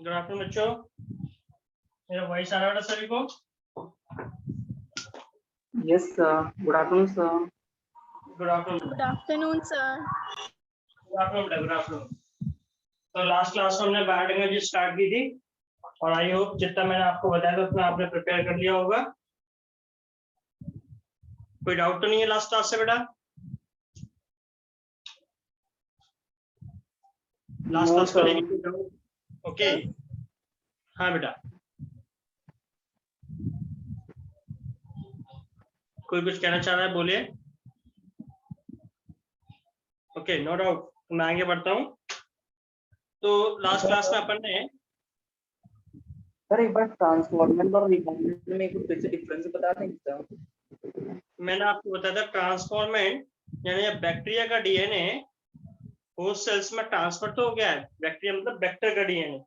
Good afternoon बच्चों, मेरा voice आ रहा है सभी को? Yes, sir. Good afternoon, sir. Good afternoon. Good afternoon, sir. Good afternoon बेटा, गुड आफ्टरनून। तो लास्ट क्लास में हमने बायोटेक्नोलॉजी स्टार्ट की थी और आई होप जितना मैंने आपको बताया था उतना आपने प्रिपेयर कर लिया होगा। कोई डाउट तो नहीं है लास्ट क्लास से बेटा? लास्ट No, क्लास को sir. लेके कोई डाउट? ओके, हाँ बेटा, कोई कुछ कहना चाह रहा है बोलिए। ओके, नो डाउट, मैं आगे बढ़ता हूँ। तो लास्ट क्लास में अपन ने सर एक बार ट्रांसफॉर्मेंट और रिकॉम्बिनेंट में एक फिर से डिफरेंस बता देंगे सर? मैंने आपको बताया था ट्रांसफॉर्मेंट यानी बैक्टीरिया का डीएनए होस्ट सेल्स में ट्रांसफर तो हो गया है। बैक्टीरिया मतलब वेक्टर का डीएनए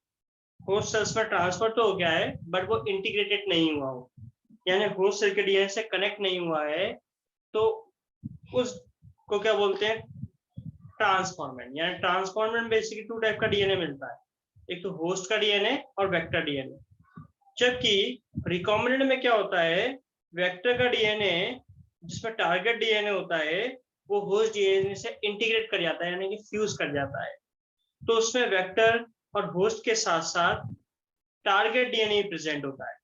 होस्ट सेल्स में ट्रांसफर तो हो गया है, बट वो इंटीग्रेटेड नहीं हुआ हो, यानी होस्ट सेल के डीएनए से कनेक्ट नहीं हुआ है, तो उसको क्या बोलते हैं? ट्रांसफॉर्मेंट। यानी ट्रांसफॉर्मेंट बेसिकली टू टाइप का डीएनए मिलता है, एक तो होस्ट का डीएनए और वेक्टर डीएनए। जबकि रिकॉम्बिनेंट में क्या होता है, वेक्टर का डीएनए जिसमें टारगेट डीएनए होता है वो होस्ट डीएनए से इंटीग्रेट कर जाता है, यानी कि फ्यूज कर जाता है। तो उसमें वेक्टर और होस्ट के साथ साथ टारगेट डीएनए प्रेजेंट होता है।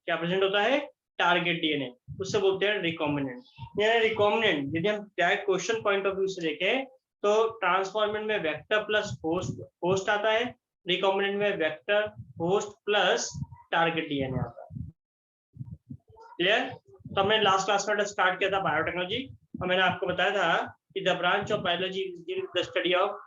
क्या प्रेजेंट होता है? टारगेट डीएनए, उससे बोलते हैं रिकॉम्बिनेंट। यानी रिकॉम्बिनेंट यदि हम direct question point of view से देखें तो ट्रांसफॉर्मेंट में वेक्टर प्लस होस्ट आता है, रिकॉम्बिनेंट में vector host plus target DNA आता है। क्लियर? तो हमने लास्ट क्लास में स्टार्ट किया था बायोटेक्नोलॉजी और मैंने आपको बताया था कि the branch of biology is the study of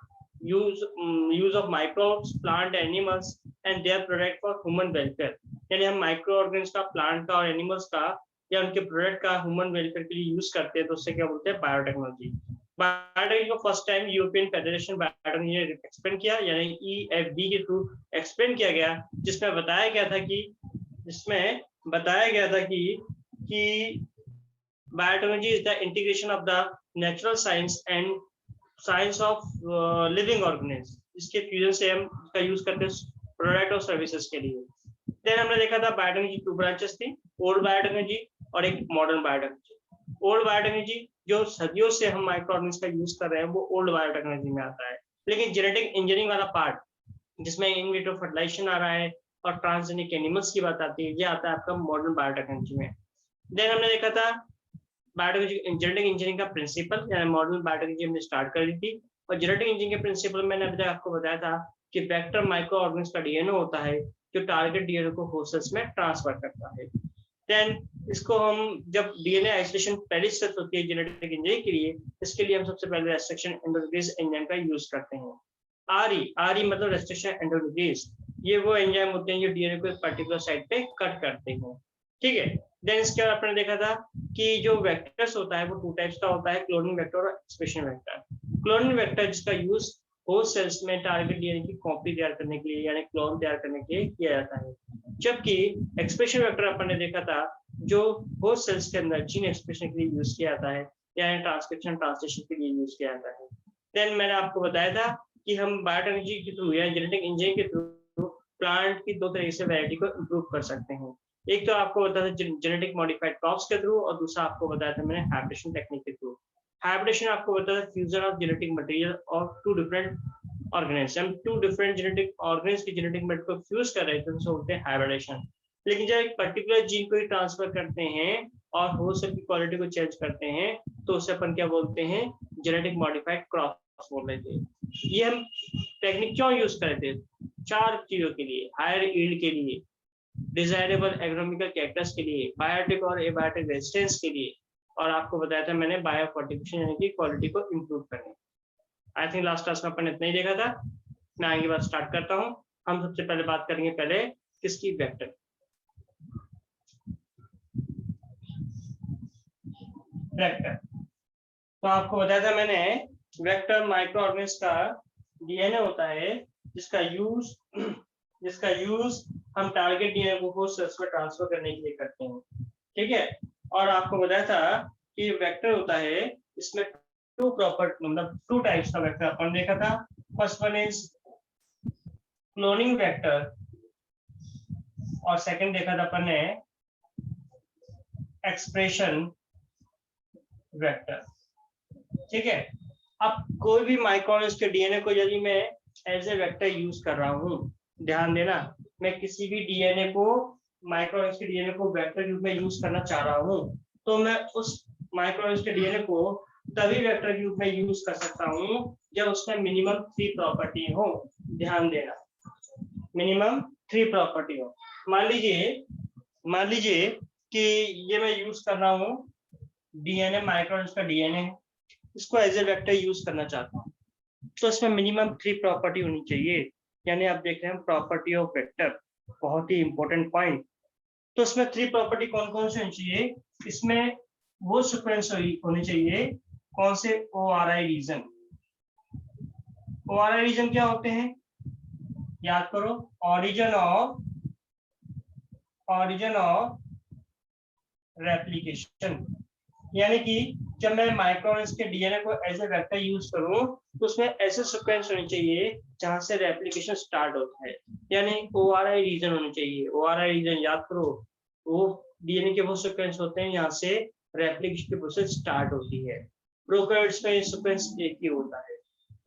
use of microbes, plant, animals and their product for human welfare. यानी हम माइक्रो ऑर्गेनिज्म का, प्लांट का और एनिमल्स का या उनके प्रोडक्ट का ह्यूमन वेलफेयर के लिए यूज करते हैं, तो उससे क्या बोलते हैं? बायोटेक्नोलॉजी। बायोटेक्नोलॉजी को first time European federation biotechnology ने एक्सप्लेन किया, यानी EFB के थ्रू एक्सप्लेन किया गया, जिसमें बताया गया था कि biotechnology is the integration of the natural science and science of living organism. इसके फ्यूजन से हम इसका यूज करते हैं प्रोडक्ट और सर्विसेज के लिए। देन हमने देखा था बायोटेक्नोलॉजी टू ब्रांचेस थी, ओल्ड बायोटेक्नोलॉजी और एक मॉडर्न बायोटेक्नोलॉजी। ओल्ड बायोटेक्नोलॉजी जो सदियों से हम माइक्रो ऑर्गेनिज्म का यूज कर रहे हैं वो ओल्ड बायोटेक्नोलॉजी में आता है। लेकिन जेनेटिक इंजीनियरिंग वाला पार्ट जिसमें इन विट्रो फर्टिलाइजेशन आ रहा है और ट्रांसजेनिक एनिमल्स की बात आती है, ये आता है आपका मॉडर्न बायोटेक्नोलॉजी में। देन हमने देखा था बायोटेक्नोलॉजी जेनेटिक इंजीनियरिंग का प्रिंसिपल, यानी मॉडर्न बायोटेक्नोलॉजी हमने स्टार्ट कर दी थी। और जेनेटिक इंजीनियरिंग के प्रिंसिपल मैंने अभी तक आपको बताया था कि वेक्टर माइक्रो ऑर्गेनिज्म का डीएनए होता है जो टारगेट डीएनए को होस्ट सेल्स में ट्रांसफर करता है। देन इसको हम जब डीएनए आइसोलेशन पहली स्टेप होती है जेनेटिक इंजीनियरिंग के लिए, इसके लिए हम सबसे पहले रेस्ट्रिक्शन एंडोन्यूक्लियस एंजाइम का यूज करते हैं। आरई मतलब रेस्ट्रिक्शन एंडोन्यूक्लियस, ये वो एंजाइम होते हैं जो डीएनए को एक पर्टिकुलर साइट पे कट करते हैं। ठीक है। देन इसके बाद आपने देखा था कि जो वेक्टर्स होता है वो टू टाइप्स का होता है, क्लोनिंग वेक्टर और एक्सप्रेशन वेक्टर। क्लोनिंग वेक्टर जिसका यूज होस्ट सेल्स में टारगेट डीएनए की कॉपी तैयार करने के लिए यानी क्लोन तैयार करने के लिए किया जाता है। जबकि एक्सप्रेशन वेक्टर अपन ने देखा था जो होस्ट सेल्स के अंदर जीन एक्सप्रेशन के लिए यूज किया जाता है, यानी ट्रांसक्रिप्शन ट्रांसलेशन के लिए यूज किया जाता है। देन मैंने आपको बताया था कि हम बायोटेक्नोलॉजी के थ्रू या जेनेटिक इंजीनियरिंग के थ्रू प्लांट की दो तरीके से वैरायटी को इम्प्रूव कर सकते हैं। एक तो आपको बताया था जेनेटिक मॉडिफाइड क्रॉप्स के थ्रू और दूसरा आपको बताया था मैंने हाइब्रिडेशन टेक्निक के थ्रू। हाइब्रिडेशन आपको बताया था फ्यूजन ऑफ जेनेटिक मटेरियल और टू डिफरेंट ऑर्गेनिज्म। हम टू डिफरेंट जेनेटिक ऑर्गेनिज्म की जेनेटिक मटेरियल को फ्यूज कर रहे थे, तो बोलते हैं हाइब्रिडेशन। लेकिन जब एक पर्टिकुलर जीन को ही ट्रांसफर करते हैं और होस्ट सेल की क्वालिटी को चेंज करते हैं तो उसे अपन क्या बोलते हैं? जेनेटिक मॉडिफाइड क्रॉप्स बोल रहे थे। ये हम टेक्निक क्यों यूज कर रहे थे? चार चीजों के लिए, हायर यील्ड के लिए, डिजायरेबल एग्रोनॉमिकल कैरेक्टर्स के लिए, बायोटिक और एबायोटिक रेजिस्टेंस के लिए, और आपको बताया था मैंने बायोफोर्टिफिकेशन यानी कि क्वालिटी को इम्प्रूव करने। आई थिंक लास्ट क्लास में अपन इतना ही देखा था। मैं आगे बात स्टार्ट करता हूँ। हम सबसे पहले बात करेंगे पहले किसकी? वेक्टर। वेक्टर तो आपको बताया था मैंने वेक्टर माइक्रो ऑर्गेनिज्म का डीएनए होता है जिसका यूज हम टारगेट डीएनए को होस्ट सेल्स में ट्रांसफर करने के लिए करते हैं। ठीक है। और आपको बताया था कि वेक्टर होता है, इसमें टू टाइप्स का वेक्टर अपन देखा था। First one is cloning vector और सेकंड देखा था अपन ने एक्सप्रेशन वेक्टर। ठीक है, अब कोई भी माइक्रोऑर्गेनिज के डीएनए को यदि मैं एज ए वेक्टर यूज कर रहा हूँ, ध्यान देना, मैं किसी भी डीएनए को माइक्रोऑर्गेनिज के डीएनए को वेक्टर के रूप में यूज करना चाह रहा हूँ, तो मैं उस माइक्रोऑर्गेनिज के डीएनए को तभी वेक्टर के रूप में यूज कर सकता हूँ जब उसमें मिनिमम 3 प्रॉपर्टी हो। ध्यान देना, मिनिमम 3 प्रॉपर्टी हो। मान लीजिए कि ये मैं यूज कर रहा हूँ डीएनए, माइक्रोऑर्गेनिज का डीएनए है, इसको एज ए वेक्टर यूज करना चाहता हूँ, तो इसमें मिनिमम 3 प्रॉपर्टी होनी चाहिए। यानी आप देख रहे हैं प्रॉपर्टी ऑफ वेक्टर, बहुत ही इंपॉर्टेंट पॉइंट। तो इसमें 3 प्रॉपर्टी कौन कौन से होनी चाहिए? इसमें वो सीक्वेंस होने चाहिए, कौन से? ORI reason. ORI रीजन क्या होते हैं? याद करो, ओरिजिन ऑफ रेप्लिकेशन। यानी कि जब मैं माइक्रोऑर्गेनिज के डीएनए को एज ए वेक्टर यूज करूं तो उसमें ऐसे सीक्वेंस होने चाहिए जहां से रेप्लिकेशन स्टार्ट होता है, यानी ORI रीजन होने चाहिए। ORI रीजन याद करो, वो डीएनए के वो सीक्वेंस होते हैं यहाँ से रेप्लिकेशन की प्रोसेस स्टार्ट होती है। प्रोकैरियोट्स में ये सीक्वेंस एक ही होता है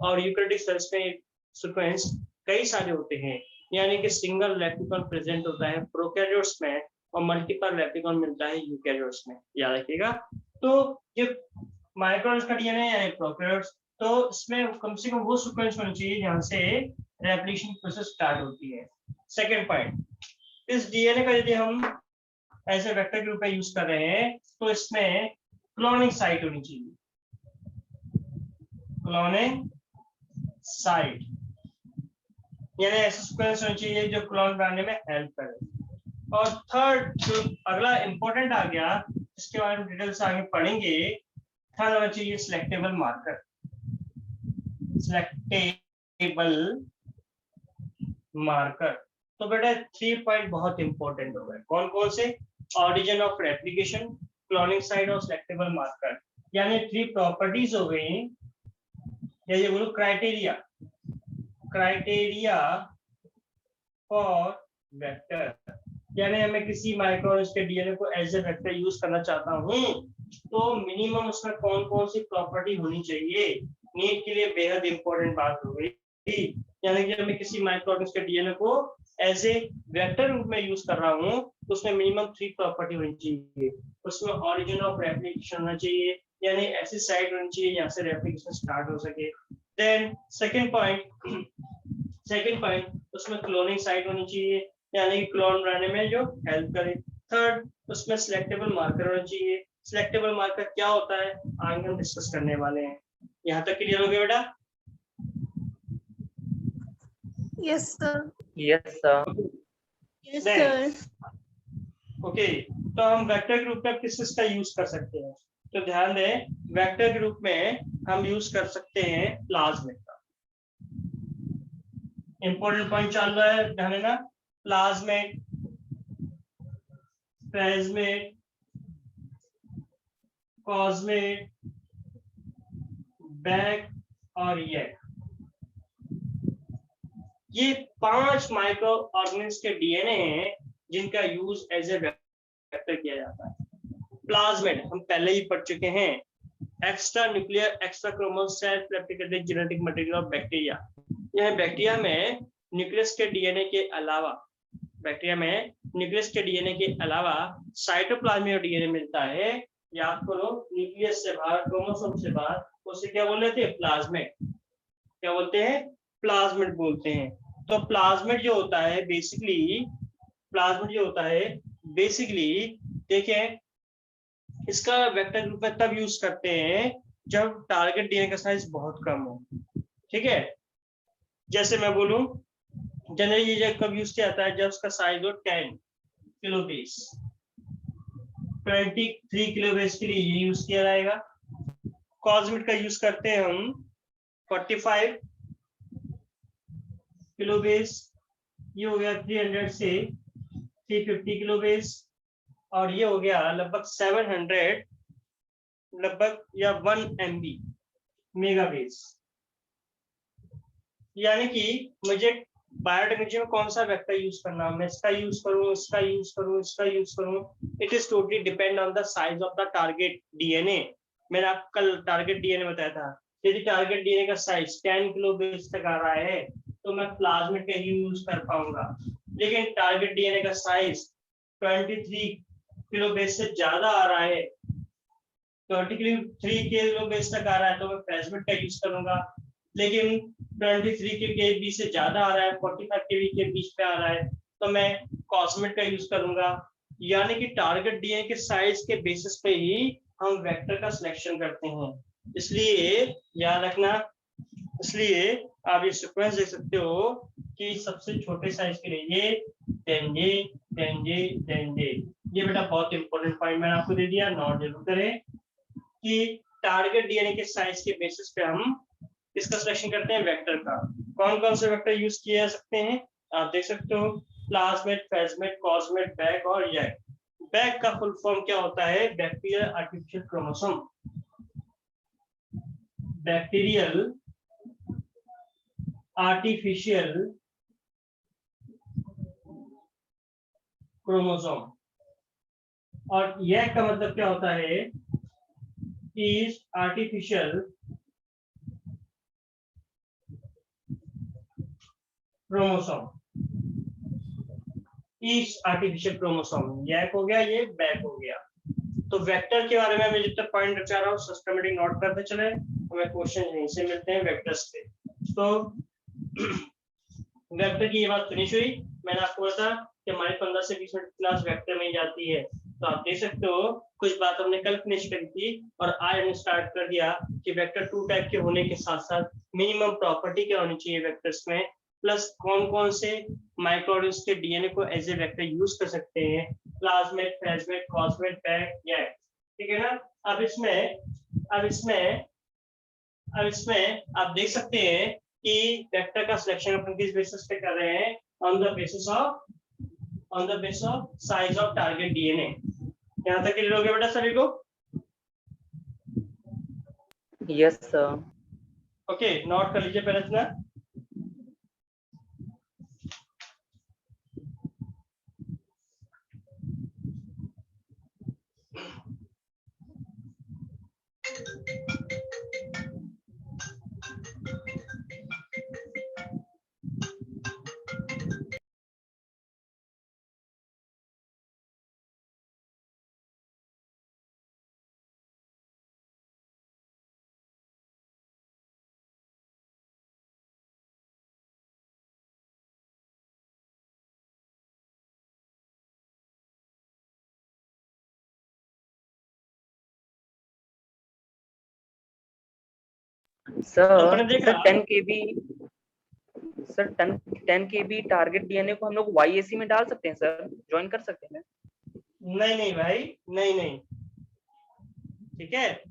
और यूकैरियोटिक सेल्स में सीक्वेंस कई सारे होते हैं, यानी कि सिंगल रेप्लिकॉन प्रेजेंट होता है प्रोकैरियोट्स में और मल्टीपल रेप्लिकॉन मिलता है यूकैरियोट्स में, याद रखिएगा। तो ये माइक्रोऑर्गेनिज का डीएनए यानी प्रोकैरियोट्स, तो इसमें कम से कम वो सीक्वेंस होनी चाहिए जहां से रेप्लिकेशन प्रोसेस स्टार्ट होती है। सेकंड पॉइंट, इस डीएनए का यदि हम एज ए वेक्टर के रूप में यूज कर रहे हैं तो इसमें क्लोनिंग साइट होनी चाहिए, क्लोनिंग साइट, यानी ऐसा सीक्वेंस होनी चाहिए जो क्लोन बनाने में हेल्प करे। और थर्ड, जो अगला इंपॉर्टेंट आ गया, इसके बारे में डिटेल से आगे पढ़ेंगे, थर्ड होना चाहिए सिलेक्टेबल मार्कर। सिलेक्टेबल मार्कर, तो बेटा 3 पॉइंट बहुत इंपॉर्टेंट हो गए। कौन कौन से? Origin of replication, cloning site और सिलेक्टेबल मार्कर, यानी 3 प्रॉपर्टीज हो गई, या ये बोलो क्राइटेरिया फॉर वेक्टर। यानी मैं किसी माइक्रोऑर्गेनिज के डीएनए को एज ए वेक्टर यूज करना चाहता हूँ तो मिनिमम उसमें कौन कौन सी प्रॉपर्टी होनी चाहिए, नीट के लिए बेहद इंपॉर्टेंट बात हो गई। यानी कि मैं किसी माइक्रोऑर्गेनिज के डीएनए को एज ए वेक्टर रूप में यूज कर रहा हूँ तो उसमें मिनिमम 3 प्रॉपर्टी होनी चाहिए। उसमें ऑरिजिन ऑफ रेप्लिकेशन होना चाहिए, यानी ऐसी साइट होनी चाहिए जहाँ से रेप्लिकेशन स्टार्ट हो सके। देन सेकंड पॉइंट, उसमें क्लोनिंग साइट होनी चाहिए, यानी क्लोन बनाने में जो हेल्प करे। थर्ड, उसमें सिलेक्टेबल मार्कर होना चाहिए। सिलेक्टेबल मार्कर क्या होता है आगे हम डिस्कस करने वाले हैं। यहाँ तक क्लियर हो गया बेटा? Yes sir. Yes sir. Yes sir. Okay, तो हम वेक्टर के रूप में किस का यूज कर सकते हैं? तो ध्यान दें, वेक्टर के रूप में हम यूज कर सकते हैं प्लाज्मिड का। इंपॉर्टेंट पॉइंट चल रहा है, ध्यान देना, प्लाज्मिड, प्लाज्मिड, कॉस्मिड, बैक और ये 5 माइक्रो ऑर्गेनिज के डीएनए हैं जिनका यूज एज ए वेक्टर किया जाता है। प्लाज्मिड हम पहले ही पढ़ चुके हैं, extra nuclear extra chromosome self replicated genetic material of bacteria. यह बैक्टीरिया में न्यूक्लियस के डीएनए के अलावा साइटोप्लाज्मिक डीएनए मिलता है। याद करो, न्यूक्लियस से बाहर, क्रोमोसोम से बाहर, उसे क्या बोल रहे थे? प्लाज्मिड। क्या बोलते हैं? प्लाज्मिड बोलते हैं। तो प्लाज्मिड जो होता है बेसिकली देखें, इसका वेक्टर रूप में तब यूज करते हैं जब टारगेट डीएनए का साइज बहुत कम हो। ठीक है, जैसे मैं बोलूं, जनरली ये कब यूज किया जाता है? जब उसका साइज हो 10 किलोबेस, 23 किलोबेस के लिए ये यूज किया जाएगा। कॉस्मिड का यूज करते हैं हम 45 किलोबेस, ये हो गया 300 से 350 किलोबेस, और ये हो गया लगभग 700 या 1 MB मेगाबेस। यानी कि मुझे बायोटेक्नोलॉजी में कौन सा वेक्टर यूज करना, मैं इसका यूज करूं, इसका यूज करूं, इसका यूज करूं, it is totally depend on the size of the target DNA. मैंने आपको कल टारगेट डीएनए बताया था, यदि टारगेट डीएनए का साइज 10 किलो बेस तक आ रहा है तो मैं प्लाज्मिड का ही यूज कर पाऊंगा, लेकिन टारगेट डीएनए का साइज 23 किलो बेस से ज्यादा आ रहा है, 23 किलो बेस तक आ रहा है तो मैं प्लाज्मिड का यूज करूंगा, लेकिन 23 केबी से ज्यादा आ रहा है, 45 केबी के बीच में आ रहा है तो मैं कॉस्मिड का यूज करूंगा। यानी कि टारगेट डीएनए के साइज के बेसिस पे ही हम वेक्टर का सिलेक्शन करते हैं। इसलिए याद रखना, इसलिए आप ये सीक्वेंस देख सकते हो कि सबसे छोटे साइज के लिए ये 10J 10J 10J, ये बेटा बहुत इंपॉर्टेंट पॉइंट मैंने आपको दे दिया, नोट जरूर करें कि टारगेट डीएनए के साइज के बेसिस पे हम किसका सिलेक्शन करते हैं, वेक्टर का। कौन कौन से वेक्टर यूज किए जा सकते हैं आप देख सकते हो, प्लाज्मिड, फेजमिड, कॉस्मिड, बैक और यैक। बैक का फुल फॉर्म क्या होता है, bacterial artificial chromosome, bacterial artificial chromosome. और यैक का मतलब क्या होता है, yeast artificial chromosome, yeast artificial chromosome, YAC हो गया, ये बैक हो गया। तो वेक्टर के बारे में मैं जितना पॉइंट बचा रहा हूँ सिस्टमेटिक नोट करते चले, हमें क्वेश्चन यहीं से मिलते हैं वेक्टर्स पे। तो वेक्टर की ये बात फिनिश हुई। मैंने आपको बताया कि हमारी 15 से 20 मिनट क्लास वेक्टर में ही जाती है, तो आप देख सकते हो कुछ बात हमने कल फिनिश करी थी और आज हमने स्टार्ट कर दिया कि वेक्टर 2 टाइप के होने के साथ साथ मिनिमम प्रॉपर्टी क्या होनी चाहिए वेक्टर्स में, प्लस कौन कौन से माइक्रोऑर्गेनिज्म के डीएनए को एज ए वेक्टर यूज कर सकते हैं, प्लाज्मिड, फेजमिड, कॉस्मिड, बैक, यैक, ठीक है ना। अब इसमें आप देख सकते हैं कि वेक्टर का सिलेक्शन अपन किस बेसिस पे कर रहे हैं, on the basis of size of target DNA. यहाँ तक क्लियर हो गया बेटा सभी को? Yes sir. ओके, नोट कर लीजिए पहले इतना। सर अपने देखा 10 केबी सर 10 केबी टारगेट डीएनए को हम लोग YAC में डाल सकते हैं सर, ज्वाइन कर सकते हैं? नहीं भाई, नहीं, ठीक है।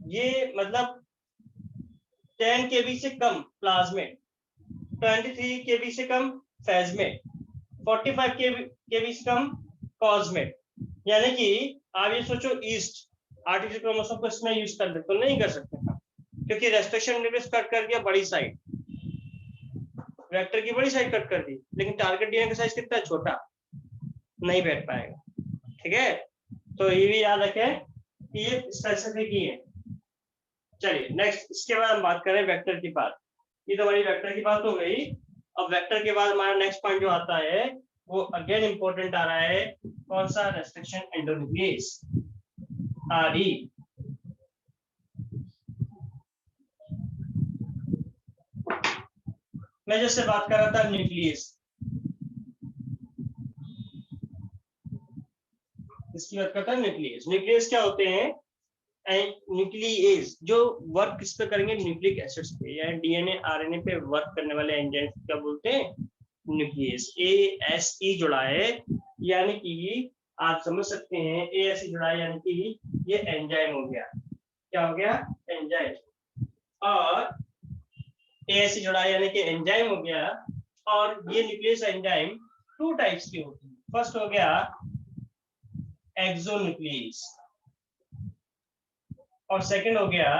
ये मतलब 10 केबी से कम प्लाज्मिड, 23 केबी से कम फेजमिड, 45 केबी से कम कॉस्मिड। यानी कि आप ये सोचो ईस्ट आर्टिफिशियल क्रोमोसोम को इसमें यूज कर दे तो नहीं कर सकते, क्योंकि रेस्ट्रिक्शन लिमिट्स कट कर दिया, बड़ी साइड वेक्टर की बड़ी साइड कट कर दी, लेकिन टारगेट डीएनए का साइज कितना है, छोटा, नहीं बैठ पाएगा, ठीक है। तो ये भी याद रखें कि ये स्पेसिफिक ही है। चलिए नेक्स्ट, इसके बाद हम बात करें वेक्टर की बात। ये तो हमारी वेक्टर की बात हो गई। अब वेक्टर के बाद हमारा नेक्स्ट पॉइंट जो आता है वो अगेन इंपॉर्टेंट आ रहा है, कौन सा, रेस्ट्रिक्शन एंडोन्यूक्लियस, RE। मैं जैसे बात कर रहा था न्यूक्लियस, इसकी बात करता है न्यूक्लियस। न्यूक्लियस क्या होते हैं, न्यूक्लियेज जो वर्क किस पे करेंगे, न्यूक्लिक एसिड्स पे, या डीएनए आरएनए पे वर्क करने वाले एंजाइम क्या बोलते हैं, न्यूक्लियस। ASE जुड़ा है, यानी कि आप समझ सकते हैं ASE जुड़ा है यानी कि ये एंजाइम हो गया, क्या हो गया, एंजाइम। और ASE जुड़ा है यानी कि एंजाइम हो गया। और ये न्यूक्लियस एंजाइम 2 टाइप्स की होती है। फर्स्ट हो गया एक्सोन्यूक्लियस और सेकंड हो गया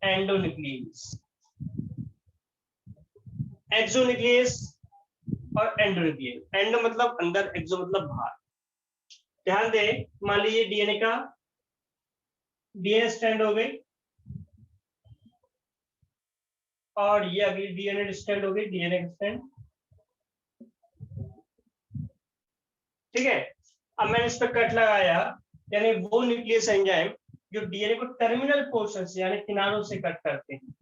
एंडोन्यूक्लियस। एक्सोन्यूक्लियस और एंडोन्यूक्लियस। एंडो मतलब अंदर, एक्सो मतलब बाहर। ध्यान दे, मान लीजिए डीएनए का डीएनए स्ट्रैंड हो गई और ये अगली डीएनए स्ट्रैंड हो गई, डीएनए स्ट्रैंड, ठीक है। अब मैंने इस पर कट लगाया, यानी वो न्यूक्लियस एंजाइम जो डीएनए को टर्मिनल पोर्शन से यानी किनारों से कट करते हैं,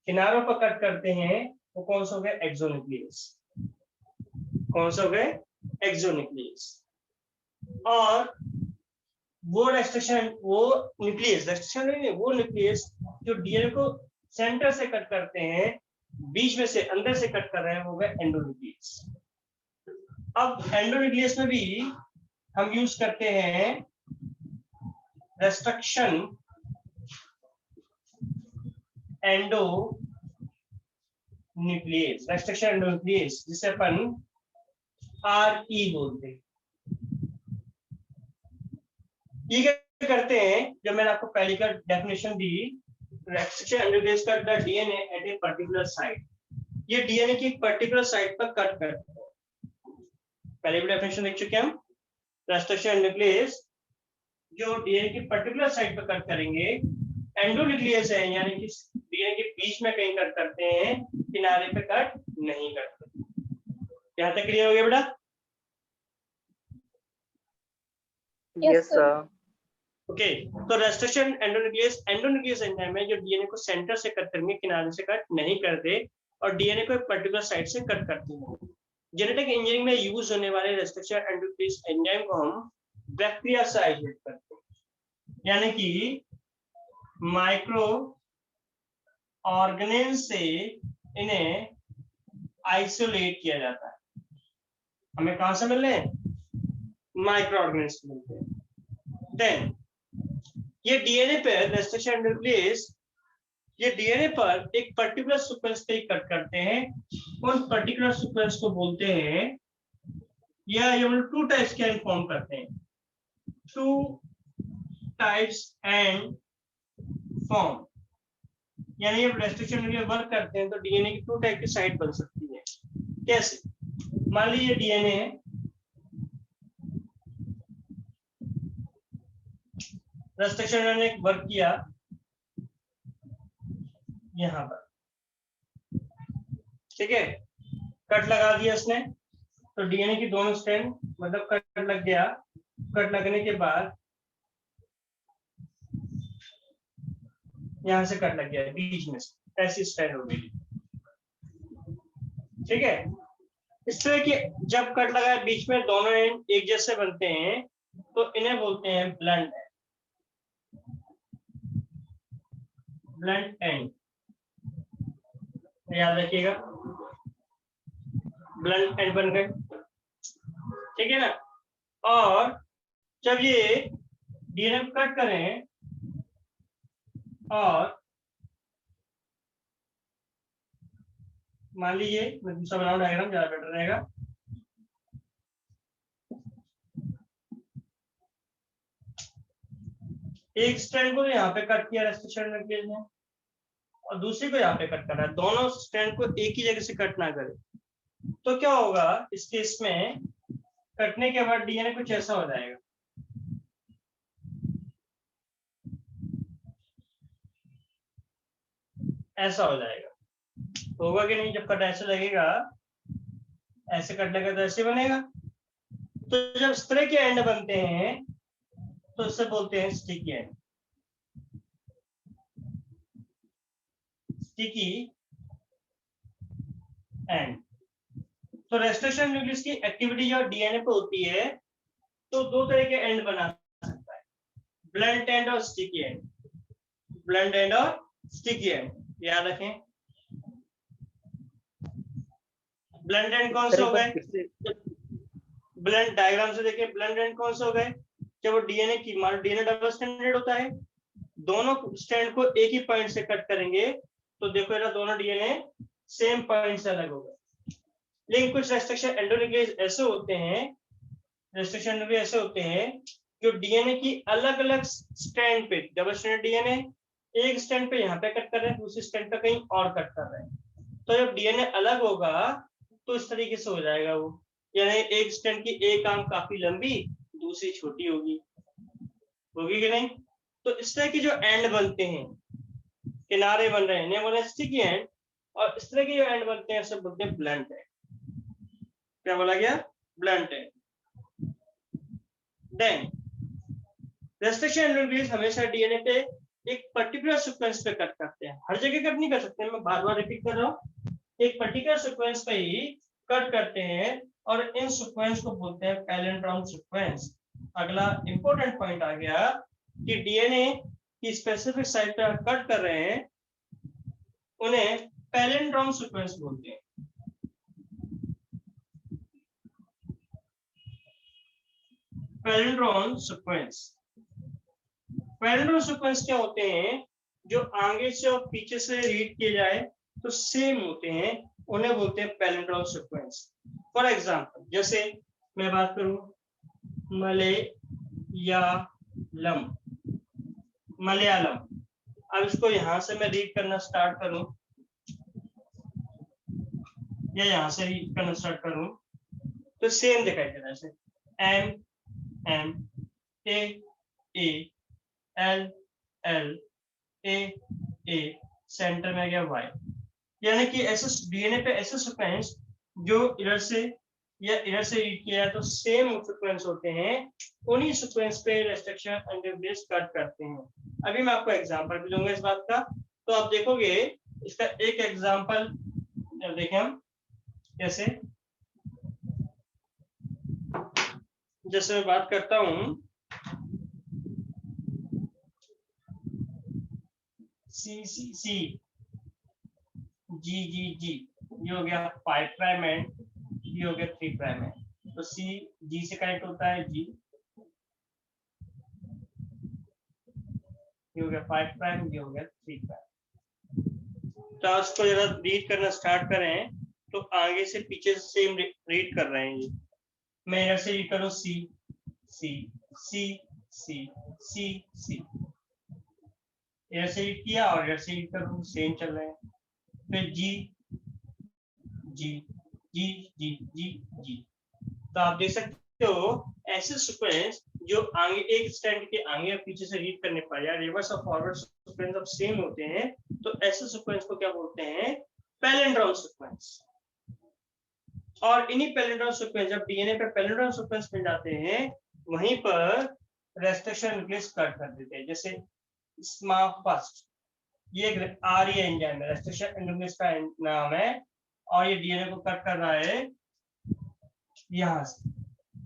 किनारों पर कट करते हैं, वो कौन सा हो गए? एक्सोन्यूक्लियस। कौन सा हो गए? एक्सोन्यूक्लियस। और वो रेस्ट्रिक्शन, वो न्यूक्लियस, रेस्ट्रिक्शन नहीं, वो न्यूक्लियस जो डीएनए को सेंटर से कट करते हैं, बीच में से अंदर से कट कर रहे हैं, वो गए एंडोन्यूक्लियस। अब एंडोन्यूक्लियस में भी हम यूज करते हैं रेस्ट्रिक्शन एंडोन्यूक्लियस, रेस्ट्रिक्शन एंडोन्यूक्लियस, जिसे अपन RE बोलते हैं। ये क्या करते हैं, जो मैंने आपको पहले का definition the, restriction endonuclease cut the DNA at a particular site. ये डीएनए की एक पर्टिकुलर साइट पर कट करते हैं। पहले भी डेफिनेशन देख चुके हम। रेस्ट्रिक्शन एंडोन्यूक्लियस जो डीएनए की पर्टिकुलर साइट पर कट करेंगे, एंडोन्यूक्लियस है यानी कि डीएनए के बीच में कहीं कट करते हैं, किनारे पे कट नहीं करते। यहां तक क्लियर हो गया बेटा? Yes sir. ओके, तो रेस्ट्रिक्शन एंडोन्यूक्लियस, एंडोन्यूक्लियस एंजाइम है जो डीएनए को सेंटर से कट करेंगे, किनारे से कट नहीं करते, और डीएनए को एक पर्टिकुलर साइट से कट करते हैं। जेनेटिक इंजीनियरिंग में यूज होने वाले रेस्ट्रिक्शन एंडोन्यूक्लियस एंजाइम को हम बैक्टीरिया से आइसोलेट करते हैं, यानी कि माइक्रो ऑर्गेनेल्स से इन्हें आइसोलेट किया जाता है। हमें कहां से मिल रहे हैं? माइक्रो ऑर्गेनेल्स मिलते हैं। देन ये डीएनए पर रेस्ट्रिक्शन एंडोन्यूक्लियस, ये डीएनए पर एक पर्टिकुलर सीक्वेंस पे कट करते हैं। उन पर्टिकुलर सीक्वेंस को बोलते हैं, या ये टू टाइप्स के फॉर्म करते हैं, टू टाइप्स एंड फॉर्म, यानी जब रेस्ट्रिक्शन में वर्क करते हैं तो डीएनए की टू टाइप की साइट बन सकती है। कैसे? मान लीजिए डीएनए है, रेस्ट्रिक्शन ने वर्क किया यहां पर, ठीक है, कट लगा दिया इसने, तो डीएनए की दोनों स्ट्रैंड मतलब कट लग गया। कट लगने के बाद यहां से कट लग गया बीच में से, ऐसी स्ट्रैंड हो गई, ठीक है। इस तरह के जब कट लगा बीच में दोनों एंड एक जैसे बनते हैं तो इन्हें बोलते हैं ब्लंट एंड। ब्लंट एंड याद रखिएगा, ब्लंट एंड बन गए, ठीक है ना। और जब ये डीएनए कट करें और मान लीजिए, मैं दूसरा बनाऊं डायग्राम, ज्यादा बेटर रहेगा। एक स्ट्रैंड को यहाँ पे कट किया रेस्ट्रिक्शन एंडोन्यूक्लियस ने, और दूसरी को यहाँ पे कट कर रहा है, दोनों स्ट्रैंड को एक ही जगह से कट ना करे, तो क्या होगा इस केस में? कटने के बाद डीएनए कुछ ऐसा हो जाएगा, ऐसा हो जाएगा। तो होगा कि नहीं? जब कट ऐसे लगेगा, ऐसे कट लगेगा तो ऐसे बनेगा। तो जब इस तरह के एंड बनते हैं तो इससे बोलते हैं स्टिकी एंड। Sticky and. तो रेस्ट्रिक्शन न्यूक्लियस की एक्टिविटी जो डीएनए पे होती है, तो दो तरह के एंड बना सकता है, ब्लंट एंड और स्टिकी एंड। ब्लंट एंड और स्टिकी एंड याद रखें। ब्लंट एंड कौन से हो गए? ब्लंट डायग्राम से देखिए, ब्लंट एंड कौन से हो गए? जब वो डीएनए की, मान डीएनए डबल स्ट्रैंडेड होता है, दोनों स्ट्रैंड को एक ही पॉइंट से कट करेंगे तो देखो ये दोनों डीएनए सेम पॉइंट से अलग हो गए। लेकिन कुछ रेस्ट्रिक्शन एंडोन्यूक्लियस ऐसे होते हैं, रेस्ट्रिक्शन एंडोन्यूक्लियस ऐसे होते हैं जो डीएनए की अलग अलग स्ट्रैंड पे, डबल स्ट्रैंडेड डीएनए एक स्ट्रैंड पे यहाँ पे कट कर रहे हैं, दूसरी स्ट्रैंड पे कहीं और कट कर रहे हैं, तो जब डीएनए अलग होगा तो इस तरीके से हो जाएगा वो, यानी एक स्ट्रैंड की एक आर्म काफी लंबी, दूसरी छोटी होगी कि नहीं। तो इस तरह की जो एंड बनते हैं, किनारे बन रहे हैं, बोले स्टिकी एंड, और इस तरह के जो एंड बनते हैं सब बोलते हैं ब्लंट एंड। क्या बोला गया? Blunt end. Then restriction end हमेशा डीएनए पे एक पर्टिकुलर सीक्वेंस पे कट करते हैं, हर जगह कट नहीं कर सकते, मैं बार बार रिपीट कर रहा हूँ, एक पर्टिकुलर सीक्वेंस पे ही कट करते हैं और इन सीक्वेंस को बोलते हैं पैलिंड्रोम सीक्वेंस। अगला इंपॉर्टेंट पॉइंट आ गया कि डीएनए की स्पेसिफिक साइट पे कट कर रहे हैं, उन्हें पैलिंड्रोम सीक्वेंस बोलते हैं। पैलिंड्रोम सीक्वेंस, पैलिंड्रोम सीक्वेंस क्या होते हैं? जो आगे से और पीछे से रीड किए जाए तो सेम होते हैं, उन्हें बोलते हैं पैलिंड्रोम सीक्वेंस। फॉर एग्जांपल, जैसे मैं बात करूं मलयालम, अब इसको यहां से मैं रीड करना स्टार्ट करूं या यहां से रीड करना स्टार्ट करूं तो सेम दिखाई दे रहा है, जैसे M A L L A centre में गया Y, यानी कि ऐसे डीएनए पे ऐसे सीक्वेंस जो इधर से या इधर से रीड किया तो सेम सीक्वेंस होते हैं, उन्हीं सीक्वेंस पे रेस्ट्रिक्शन एंड रिप्लेस कट करते हैं। अभी मैं आपको एग्जांपल भी दूंगा इस बात का, तो आप देखोगे इसका एक एग्जांपल देखें हम, जैसे मैं बात करता हूं C G, ये हो गया 5 प्राइम एंड ये हो गया 3 प्राइम एंड, तो C G से कनेक्ट होता है, G ये हो गया 5 प्राइम, ये हो गया 3 प्राइम। तो आप इसको जरा रीड करना स्टार्ट करें तो आगे से पीछे से सेम रीड कर रहे हैं ये। मैं इधर से रीड करूं C C C C C C, इधर से रीड किया और इधर से रीड करूं, सेम चल रहे हैं। फिर G G G G G G, तो आप देख सकते हो ऐसे सीक्वेंस जो आगे एक स्टैंड के आगे और पीछे से रीड करने पर या रिवर्स और फॉरवर्ड सीक्वेंस अब सेम होते हैं, तो ऐसे सीक्वेंस को क्या बोलते हैं? Palindrome sequence. और इन्हीं पैलिंड्रोम सीक्वेंस, जब डीएनए पे पैलिंड्रोम सीक्वेंस मिल जाते हैं, वहीं पर रेस्ट्रिक्शन रिप्लेस कट कर देते हैं। जैसे SmaFast, ये एक आरए एंजाइम है, रेस्ट्रिक्शन एंड का नाम है, और ये डीएनए को कट कर रहा है यहां से।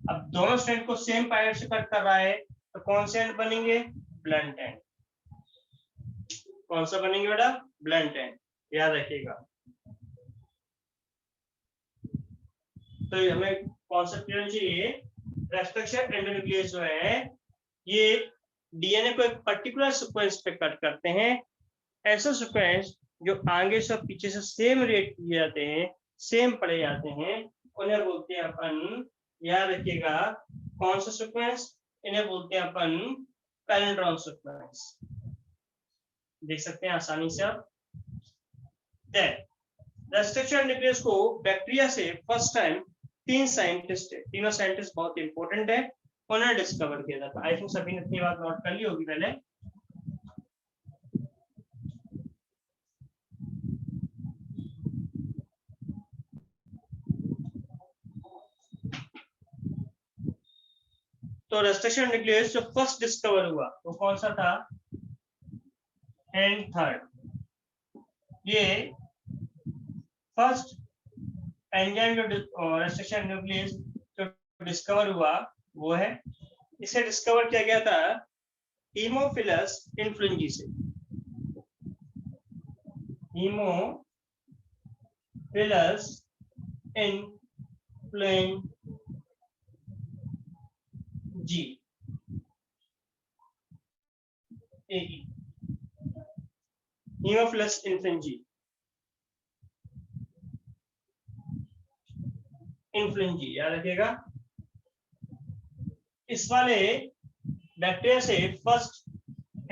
अब दोनों स्ट्रैंड को सेम पायरेट से कट कर रहा है, तो कौन से एंड बनेंगे? Blunt and. कौन सा बनेंगे बेटा? ब्लंट एंड, याद रखिएगा। तो हमें कॉन्सेप्ट क्लियर चाहिए, रेस्ट्रिक्शन एंडोन्यूक्लियस जो है ये डीएनए को एक पर्टिकुलर सीक्वेंस पे कट करते हैं। ऐसे सीक्वेंस जो आगे से पीछे से सेम रेट किए जाते हैं, सेम पढ़े जाते हैं, उन्हें बोलते हैं अपन, याद रखिएगा कौन सा सीक्वेंस? इन्हें बोलते हैं अपन पैलिंड्रोम सीक्वेंस। देख सकते हैं आसानी से आप। रेस्ट्रिक्शन एंडोन्यूक्लियस को बैक्टीरिया से फर्स्ट टाइम तीनों साइंटिस्ट बहुत इंपॉर्टेंट है, उन्होंने डिस्कवर किया था। आई थिंक सभी ने इतनी बात नोट कर ली होगी पहले। तो रेस्ट्रिक्शन एंडोन्यूक्लियस जो फर्स्ट डिस्कवर हुआ वो कौन सा था? And third. ये फर्स्ट एंजाइम जो रेस्ट्रिक्शन एंडोन्यूक्लियस जो डिस्कवर हुआ वो है, इसे डिस्कवर किया गया था हीमोफिलस इन्फ्लुएंजी से। हीमोफिलस इन्फ्लुएंजी हीमोफिलस इन्फ्लुएंजी, याद रखिएगा। इस वाले बैक्टीरिया से फर्स्ट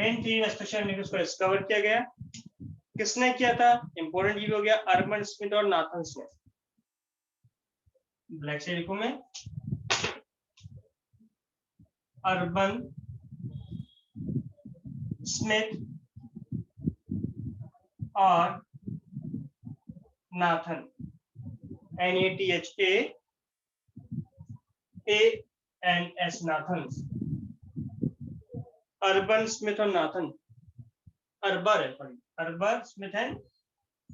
N3 रेस्ट्रिक्शन एंडोन्यूक्लियस को डिस्कवर किया गया। किसने किया था? इंपॉर्टेंट ये हो गया अर्बन स्मिथ और नाथन स्मिथ। ब्लैक से लिखूं मैं, अर्बन स्मिथ और Nathan, NATHANS, Nathan. Urban Smith और नाथन, अर्बर है, sorry, harbour Smith and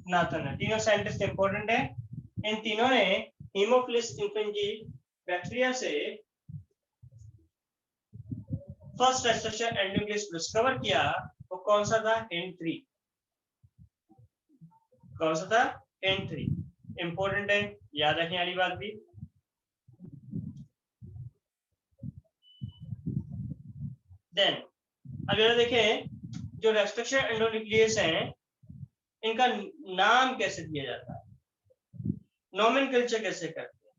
Nathan है, तीनों साइंटिस्ट इंपॉर्टेंट है। इन तीनों ने हीमोफिलस इन्फेंजी बैक्टीरिया से फर्स्ट रेस्ट्रिक्शन एंडोन्यूक्लियस डिस्कवर किया। वो कौन सा था? N3। कौन सा था? N3। इंपॉर्टेंट है, याद रखने वाली बात भी। देन अगर देखें जो रेस्ट्रिक्शन एंडोन्यूक्लियस हैं, इनका नाम कैसे दिया जाता है, नोमेनक्लेचर कैसे करते हैं?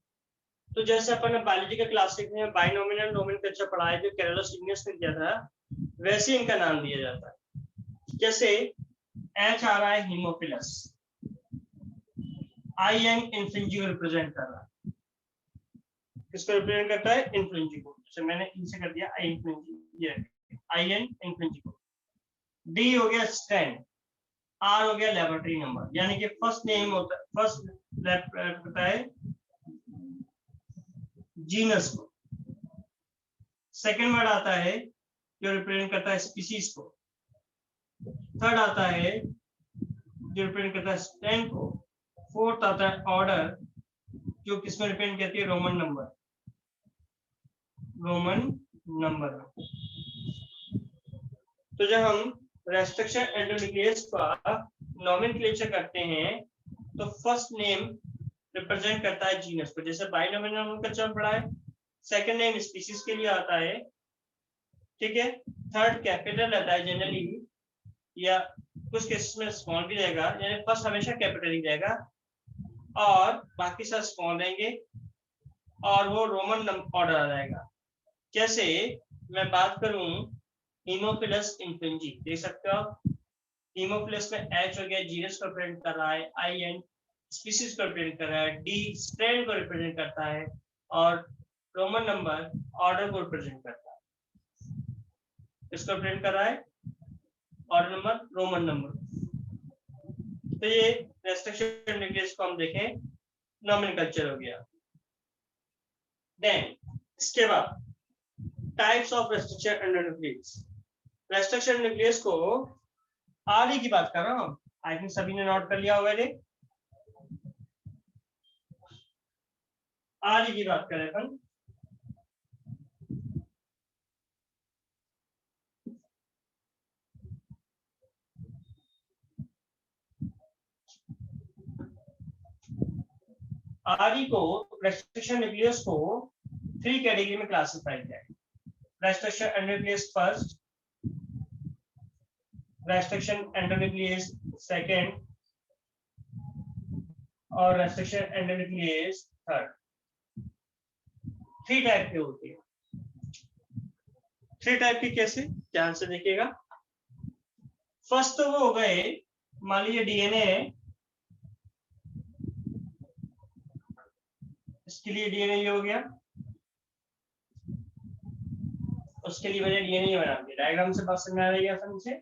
तो जैसे अपन ने बायोलॉजी के क्लासिक में बाइनोमिनल नोमेनक्लेचर पढ़ा है जो कैरोलस लिनियस ने दिया था, वैसे इनका नाम दिया जाता है। जैसे H आ रहा है हीमोफिलस, IN इन्फ्लुएंजी को रिप्रेजेंट कर रहा है। किसको रिप्रेजेंट करता है? इन्फ्लुएंजी को। जैसे मैंने इनसे कर दिया I इन्फ्लुएंजी, ये IN इन्फ्लुएंजी को। D हो गया स्ट्रैंड, R हो गया लेबोरेटरी नंबर, यानी कि फर्स्ट नेम होता है, फर्स्ट होता है जीनस को, सेकंड वर्ड आता है जो रिप्रेजेंट करता है स्पीसीज को, थर्ड आता है जो रिप्रेजेंट करता है स्ट्रैंड को, फोर्थ आता है ऑर्डर जो किसमें रिप्रेजेंट करती है? Roman number, Roman number. तो जब हम रेस्ट्रिक्शन एंडोन्यूक्लियस का नोमेनक्लेचर करते हैं तो फर्स्ट नेम रिप्रेजेंट करता है जीनस को, जैसे बाइनोमिनल नोमेनक्लेचर पढ़ा है। सेकंड नेम स्पीसीज के लिए आता है, ठीक है। थर्ड कैपिटल रहता है जनरली, या कुछ केसेस में स्मॉल भी रहेगा, यानी फर्स्ट हमेशा कैपिटल ही रहेगा और बाकी सब स्मॉल रहेंगे, और वो रोमन ऑर्डर आ जाएगा। जैसे मैं बात करूं हीमोफिलस इन्फ्लुएंजी, देख सकते हो आप, हीमोफिलस में H हो गया जीनस को रिप्रेजेंट कर रहा है, IN स्पीसीज को रिप्रेजेंट कर रहा है, D स्ट्रैंड को रिप्रेजेंट करता है और रोमन नंबर ऑर्डर को रिप्रेजेंट करता है। इसको रिप्रेजेंट कर रहा है ऑर्डर नंबर, रोमन नंबर। तो ये रेस्ट्रिक्शन न्यूक्लियस को हम देखें, नोमेनक्लेचर हो गया। देन इसके बाद types of restriction endonuclease. Restriction nucleus को आरई की बात कर रहा हूं, आई थिंक सभी ने नोट कर लिया होगा। आरई की बात करें अपन, आरई को रेस्ट्रिक्शन न्यूक्लियस को 3 कैटेगरी में क्लासिफाई किया है। Restriction endonuclease first, restriction endonuclease second और रेस्ट्रिक्शन एंडोन्यूक्लियस थर्ड। 3 टाइप के होती है। 3 टाइप की कैसे, ध्यान से देखिएगा। फर्स्ट तो वो हो गए, मान लीजिए डीएनए है, इसके लिए डीएनए ये हो गया, उसके लिए मैंने डीएनए बना दिया। डायग्राम से बात समझ आ रही है आसानी से।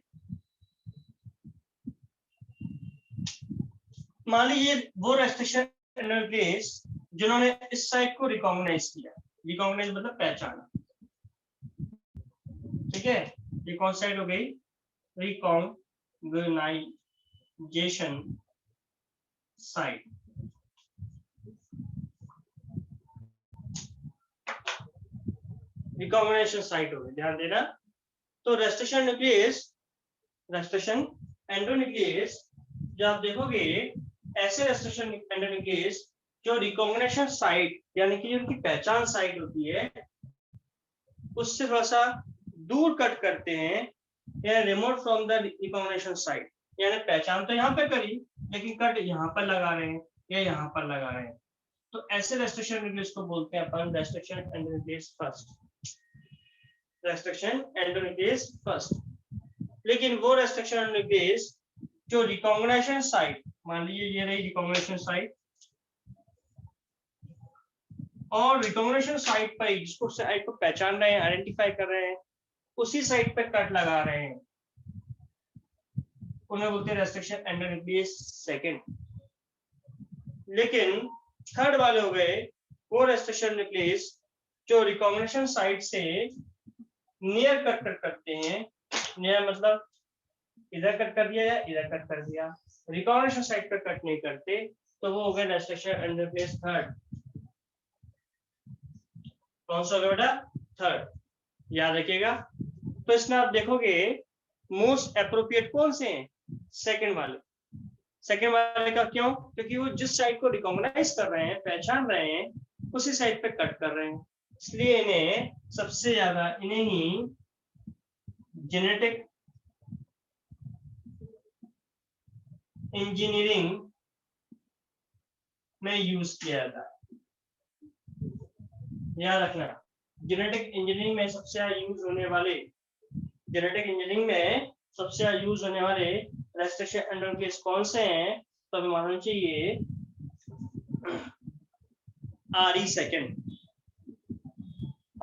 मान लीजिए वो रेस्ट्रिक्शन एंडोन्यूक्लियस जिन्होंने इस साइट को रिकॉग्नाइज किया, रिकॉग्नाइज मतलब पहचाना, ठीक है। ये कौन साइट हो गई? Recognition site. रिकॉग्नाइजेशन साइट हो गई, ध्यान देना। तो रेस्ट्रिक्शन न्यूक्लियस, रेस्ट्रिक्शन एंडोन्यूक्लियस, जब आप देखोगे ऐसे रेस्ट्रिक्शन एंडोन्यूक्लियस जो रिकॉग्निशन साइट यानी कि उनकी पहचान साइट होती है उससे थोड़ा सा दूर कट करते हैं, या remote from the recognition site, यानी पहचान तो यहाँ पे करी लेकिन कट यहाँ पर लगा रहे हैं या यहाँ पर लगा रहे हैं। तो ऐसे रेस्ट्रिक्शन एंडोन्यूक्लियस को बोलते हैं अपन restriction endonuclease first, restriction endonuclease first. लेकिन वो रेस्ट्रिक्शन एंडोन्यूक्लियस जो रिकॉग्निशन साइट, मान लीजिए ये रही रिकॉग्निशन साइट, और रिकॉग्निशन साइट पर जिसको साइट को पहचान रहे हैं, आइडेंटिफाई कर रहे हैं, उसी साइट पे कट लगा रहे हैं, उन्हें बोलते हैं रेस्ट्रिक्शन अंडर न्यूक्लियस सेकंड। लेकिन थर्ड वाले हो गए वो रेस्ट्रिक्शन न्यूक्लियस जो रिकॉग्निशन साइट से नियर कट करते हैं। नियर मतलब इधर कट कर दिया या इधर कट कर दिया, रिकॉग्निशन साइट पर कट नहीं करते, तो वो हो गया रेस्ट्रिक्शन अंडर न्यूक्लियस थर्ड। कौन सा होगा बेटा? थर्ड, याद रखिएगा। तो इसमें आप देखोगे मोस्ट एप्रोप्रिएट कौन से हैं? सेकंड वाले। सेकंड वाले का क्यों? क्योंकि वो जिस साइट को रिकॉग्नाइज कर रहे हैं, पहचान रहे हैं, उसी साइट पे कट कर रहे हैं, इसलिए इन्हें सबसे ज्यादा इन्हें ही जेनेटिक इंजीनियरिंग में यूज किया जाता है। याद रखना, जेनेटिक इंजीनियरिंग में सबसे ज्यादा यूज होने वाले, जेनेटिक इंजीनियरिंग में सबसे ज्यादा यूज होने वाले रेस्ट्रिक्शन अंडर केस कौन से हैं? तो हमें मानना चाहिए RE सेकंड,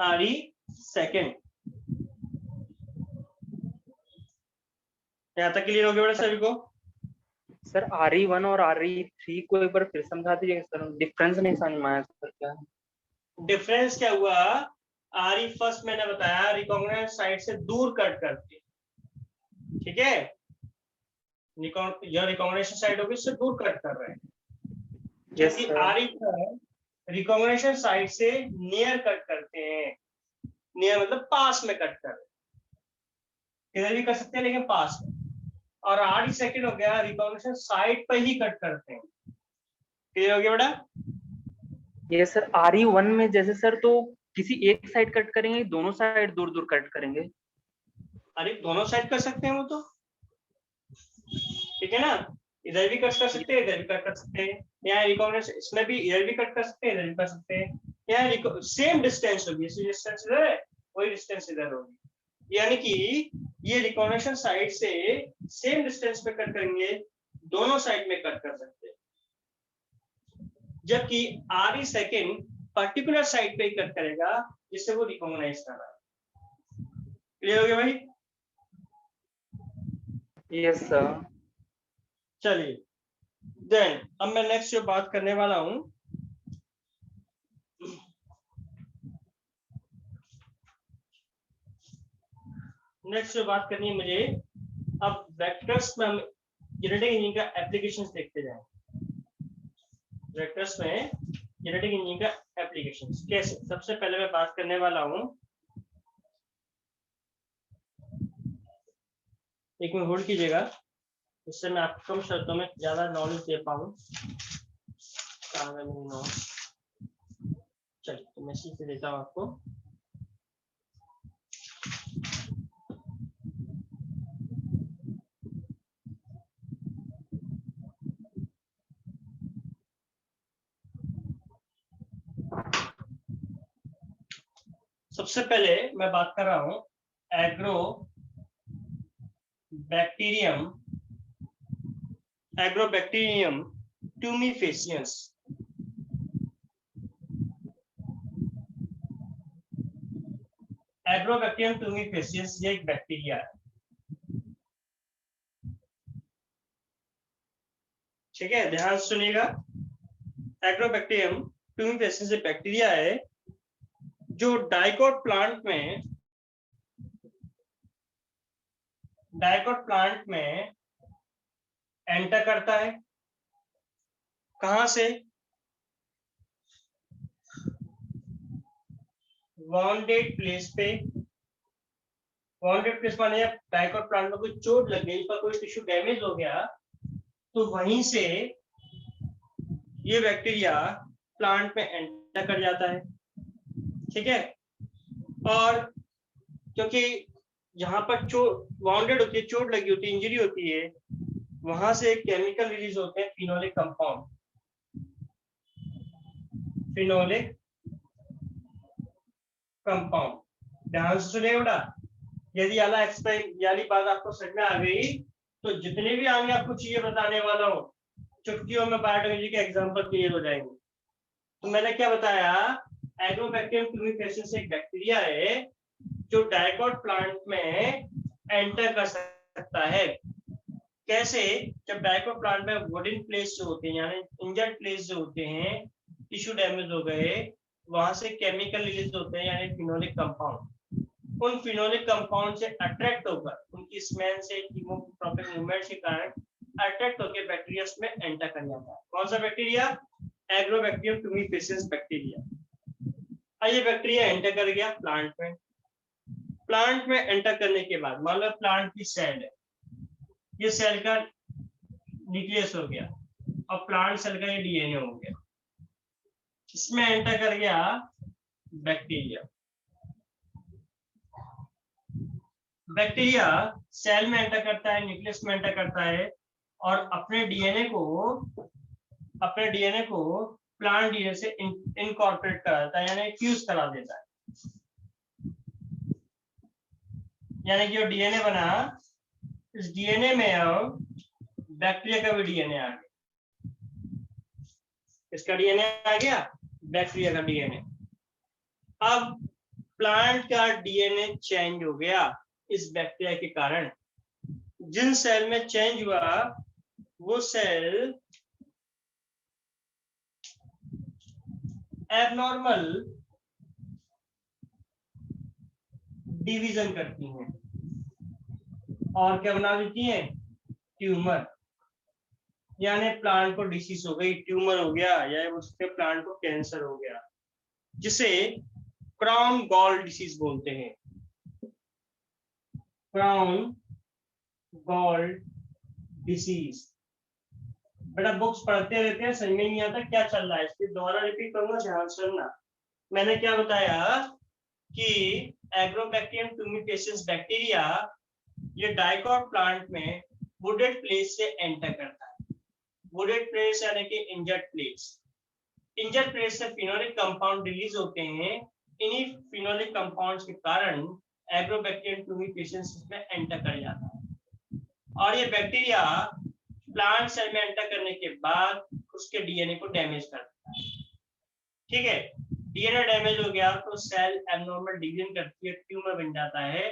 RE सेकंड। यहाँ तक क्लियर हो गया बेटा सभी को? सर RE1 और RE3 को एक बार फिर समझा दीजिए सर, डिफरेंस नहीं समझ में आया सर क्या है? डिफरेंस क्या हुआ? RE फर्स्ट मैंने बताया रिकॉग्नाइज साइट से दूर कट करती, ठीक है, यह रिकॉग्निशन साइट होगी, इससे दूर कट कर रहे हैं। जबकि RE रिकॉग्निशन साइट से नियर कट करते हैं। नियर मतलब पास में कट कर रहे हैं, इधर भी कर सकते हैं लेकिन पास में। और RE सेकंड हो गया रिकॉग्निशन साइट पर ही कट करते हैं। क्लियर हो गया बेटा? ये सर RE1 में जैसे सर तो किसी एक साइड कट करेंगे, दोनों साइड दूर दूर कट करेंगे? अरे दोनों साइड कर सकते हैं वो तो, ठीक है ना, इधर भी कट कर सकते हैं, इधर भी कट कर सकते हैं। यहाँ रिकॉग्निशन इसमें भी इधर भी कट कर सकते हैं, इधर भी कर सकते हैं। यहाँ सेम डिस्टेंस होगी, डिस्टेंस इधर है, वही डिस्टेंस इधर होगी, यानी कि ये रिकॉग्निशन साइड से सेम डिस्टेंस पे कट करेंगे, दोनों साइड में कट कर सकते हैं। जबकि RE सेकंड पर्टिकुलर साइड पे ही कट करेगा जिससे वो रिकॉग्नाइज कर रहा है। क्लियर हो गया भाई? Yes sir. चलिए देन अब मैं नेक्स्ट जो बात करने वाला हूं, नेक्स्ट जो बात करनी है मुझे, अब वेक्टर्स में हम जेनेटिक इंजीनियरिंग का एप्लीकेशंस देखते जाएं। वेक्टर्स में जेनेटिक इंजीनियरिंग का एप्लीकेशंस कैसे? सबसे पहले मैं बात करने वाला हूं, एक मिनट होल्ड कीजिएगा, इससे मैं आपको कम शर्तों में ज्यादा नॉलेज दे पाऊं। चलिए तो मैं सीख देता हूं आपको। सबसे पहले मैं बात कर रहा हूं एग्रोबैक्टीरियम ट्यूमिफेसियंस। एग्रोबैक्टीरियम ट्यूमिफेसियंस ये एक बैक्टीरिया है, ठीक है, ध्यान से सुनिएगा। एग्रोबैक्टीरियम ट्यूमिफेसियंस एक बैक्टीरिया है जो डाइकोट प्लांट में एंटर करता है। कहां से? वाउंडेड प्लेस पे। वाउंडेड प्लेस माने डाइकोट प्लांट में कोई चोट लग गई, पर कोई टिश्यू डैमेज हो गया, तो वहीं से ये बैक्टीरिया प्लांट में एंटर कर जाता है, ठीक है। और क्योंकि जहां पर चोट वाउंडेड होती है, चोट लगी होती है, इंजरी होती है, वहां से केमिकल रिलीज होते हैं, फिनोलिक कंपाउंड। फिनोलिक कंपाउंड ध्यान से सुनिए बेटा, यदि वाली बात आपको समझ में आ गई तो जितने भी आगे आपको चीजें बताने वाला हूँ चुटकियों में बायोटेक्नोलॉजी के एग्जांपल क्लियर हो जाएंगे। तो मैंने क्या बताया, एग्रोबैक्टीरियम ट्यूमिफेसिएंस एक बैक्टीरिया है जो डाइकोट प्लांट में एंटर कर सकता है। कैसे? जब डाइकोट प्लांट में वुडन प्लेस जो होते हैं यानी इंजर्ड प्लेस जो होते हैं, टिश्यू डैमेज हो गए, वहां से केमिकल रिलीज होते हैं यानी फिनोलिक कंपाउंड। उन फिनोलिक कंपाउंड से अट्रैक्ट होकर उनकी स्मेल से कीमोट्रोपिक मूवमेंट के कारण अट्रैक्ट होकर बैक्टीरिया में एंटर कर जाता है। कौन सा बैक्टीरिया? Agrobacterium tumefaciens bacteria. ये बैक्टीरिया एंटर कर गया प्लांट में। प्लांट में एंटर करने के बाद मान लो प्लांट की सेल है, ये सेल का न्यूक्लियस हो गया और प्लांट सेल का ये डीएनए हो गया। इसमें एंटर कर गया बैक्टीरिया। बैक्टीरिया सेल में एंटर करता है, न्यूक्लियस में एंटर करता है और अपने डीएनए को प्लांट डीएनए से इनकॉर्पोरेट करा देता है यानी फ्यूज करा देता है। यानी कि जो डीएनए बना, इस डीएनए में अब बैक्टीरिया का भी डीएनए आ गया। इसका डीएनए आ गया, बैक्टीरिया का डीएनए। अब प्लांट का डीएनए चेंज हो गया इस बैक्टीरिया के कारण। जिन सेल में चेंज हुआ वो सेल एबनॉर्मल डिवीजन करती हैं और क्या बना देती हैं? ट्यूमर। यानी प्लांट को डिसीज हो गई, ट्यूमर हो गया या उसके प्लांट को कैंसर हो गया, जिसे क्राउन गॉल डिसीज बोलते हैं। Crown gall disease. बेटा बुक्स पढ़ते रहते हैं, समझ में नहीं आता क्या चल रहा है, इसलिए दोबारा रिपीट करूंगा, ध्यान से सुनना। मैंने क्या बताया कि एग्रोबैक्टीरियम ट्यूमिफेसिएंस बैक्टीरिया ये डाइकोट प्लांट में वुडेड प्लेस से एंटर करता है। वुडेड प्लेस यानी कि इंजर्ड प्लेस। इंजर्ड प्लेस से फिनोलिक कंपाउंड रिलीज होते हैं। इन्हीं फिनोलिक कंपाउंड्स के कारण एग्रोबैक्टीरियम ट्यूमिफेसिएंस में एंटर कर जाता है और ये बैक्टीरिया प्लांट सेल में एंटर करने के बाद उसके डीएनए को डैमेज करता है। ठीक है, डीएनए डैमेज हो गया तो सेल एबनॉर्मल डिवीजन करती है, ट्यूमर बन जाता है।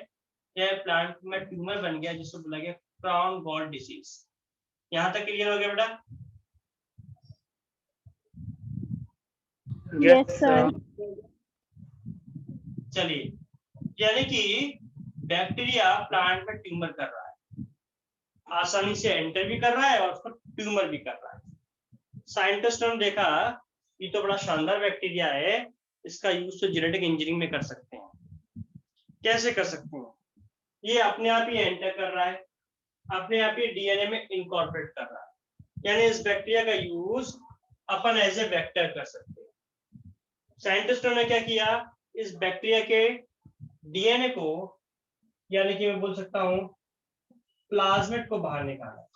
यह प्लांट में ट्यूमर बन गया जिसको बोला गया क्राउन गॉल डिसीज। यहां तक क्लियर हो गया बेटा? Yes, sir. चलिए, यानी कि बैक्टीरिया प्लांट में ट्यूमर कर रहा है, आसानी से एंटर भी कर रहा है और उसको ट्यूमर भी कर रहा है। साइंटिस्टों ने देखा ये तो बड़ा शानदार बैक्टीरिया है, इसका यूज तो जेनेटिक इंजीनियरिंग में कर सकते हैं। कैसे कर सकते हैं? ये अपने आप ही एंटर कर रहा है, अपने आप ही डीएनए में इनकॉर्पोरेट कर रहा है, यानी इस बैक्टीरिया का यूज अपन एज ए वेक्टर कर सकते हैं। साइंटिस्टों ने क्या किया, इस बैक्टीरिया के डीएनए को यानी कि मैं बोल सकता हूं प्लाज्मिड को बाहर निकाला।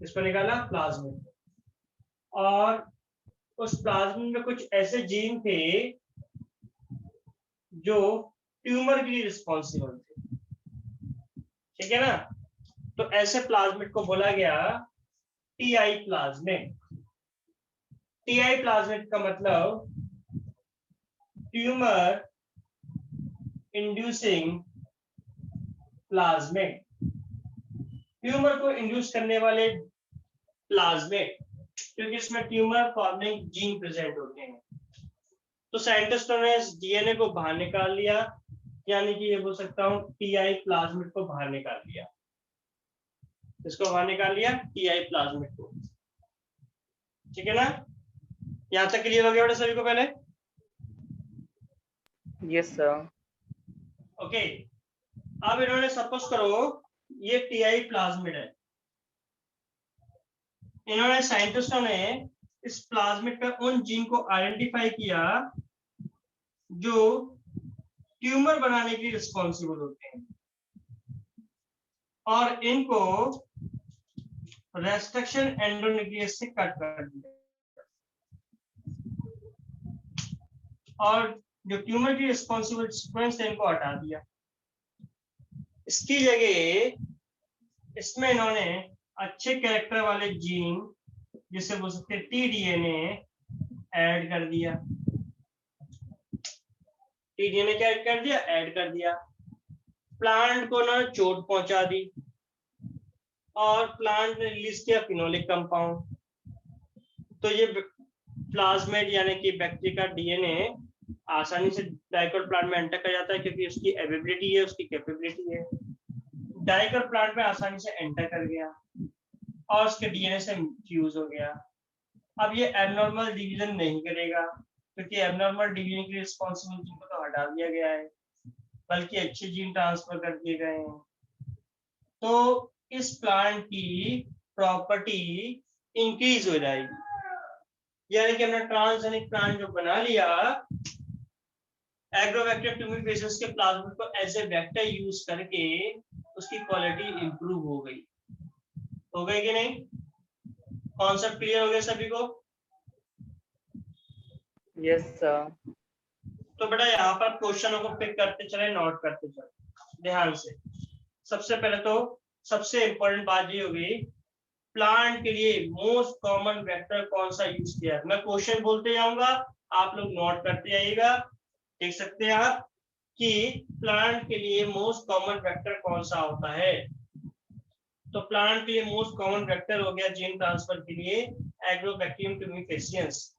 इसको निकाला प्लाज्मिड, और उस प्लाज्मिड में कुछ ऐसे जीन थे जो ट्यूमर के लिए रिस्पॉन्सिबल थे। ठीक है ना? तो ऐसे प्लाज्मिड को बोला गया टीआई प्लाज्मिड। टीआई प्लाज्मिड का मतलब ट्यूमर इंड्यूसिंग प्लाज्मिड। ट्यूमर को इंड्यूस करने वाले प्लाज्मिड, क्योंकि इसमें ट्यूमर फॉर्मिंग जीन प्रेजेंट होते हैं। तो साइंटिस्टों ने इस डीएनए को बाहर निकाल लिया, यानी कि ये बोल सकता हूं टीआई प्लाज्मिड को बाहर निकाल लिया। इसको बाहर निकाल लिया, टीआई प्लाज्मिड को। ठीक है ना? यहां तक क्लियर हो गया बेटा सभी को? पहले यस सर। ओके, अब इन्होंने सपोज करो ये टीआई प्लाज्मिड है। इन्होंने साइंटिस्टों ने इस प्लाज्मिड का उन जीन को आइडेंटिफाई किया जो ट्यूमर बनाने के लिए रिस्पॉन्सिबल होते हैं, और इनको रेस्ट्रिक्शन एंडोन्यूक्लियस से कट कर दिया, और जो ट्यूमर की रिस्पॉन्सिबल सीक्वेंस है इनको हटा दिया। इसकी जगह इसमें इन्होंने अच्छे कैरेक्टर वाले जीन जिसे बोल सकते हैं टीडीएनए ऐड कर दिया। टीडीएनए क्या ऐड कर दिया? ऐड कर दिया। प्लांट को ना चोट पहुंचा दी और प्लांट ने रिलीज किया फिनोलिक कंपाउंड। तो ये प्लाज्मिड यानी कि बैक्टीरिया का डीएनए आसानी से डाइकोट प्लांट में एंटर कर जाता है क्योंकि उसकी एबिलिटी है, उसकी कैपेबिलिटी है। डाइकोट प्लांट में आसानी से एंटर कर गया और उसके डीएनए से फ्यूज हो गया। अब ये एबनॉर्मल डिवीजन नहीं करेगा क्योंकि एबनॉर्मल डिवीजन के रिस्पॉन्सिबल जीन को तो हटा दिया गया है, बल्कि अच्छे जीन ट्रांसफर कर दिए गए हैं। तो इस प्लांट की प्रॉपर्टी इंक्रीज हो जाएगी, यानी कि हमने ट्रांसजेनिक प्लांट जो बना लिया, एग्रोवेक्टर ट्यूमिफेसियस के प्लाज्मिड को एज ए वेक्टर यूज करके उसकी क्वालिटी इंप्रूव हो गई कि नहीं? कॉन्सेप्ट क्लियर हो गया सभी को? Yes sir. तो बेटा यहाँ पर क्वेश्चनों को पिक करते चले, नोट करते चले ध्यान से। सबसे पहले तो सबसे इंपॉर्टेंट बात ये होगी, प्लांट के लिए मोस्ट कॉमन वेक्टर कौन सा यूज किया है। मैं क्वेश्चन बोलते जाऊंगा, आप लोग नोट करते जाइएगा। देख सकते हैं आप कि प्लांट के लिए मोस्ट कॉमन वेक्टर कौन सा होता है। तो प्लांट के लिए मोस्ट कॉमन वेक्टर हो गया जीन ट्रांसफर के लिए एग्रोबैक्टीरियम ट्यूमिफेसियंस।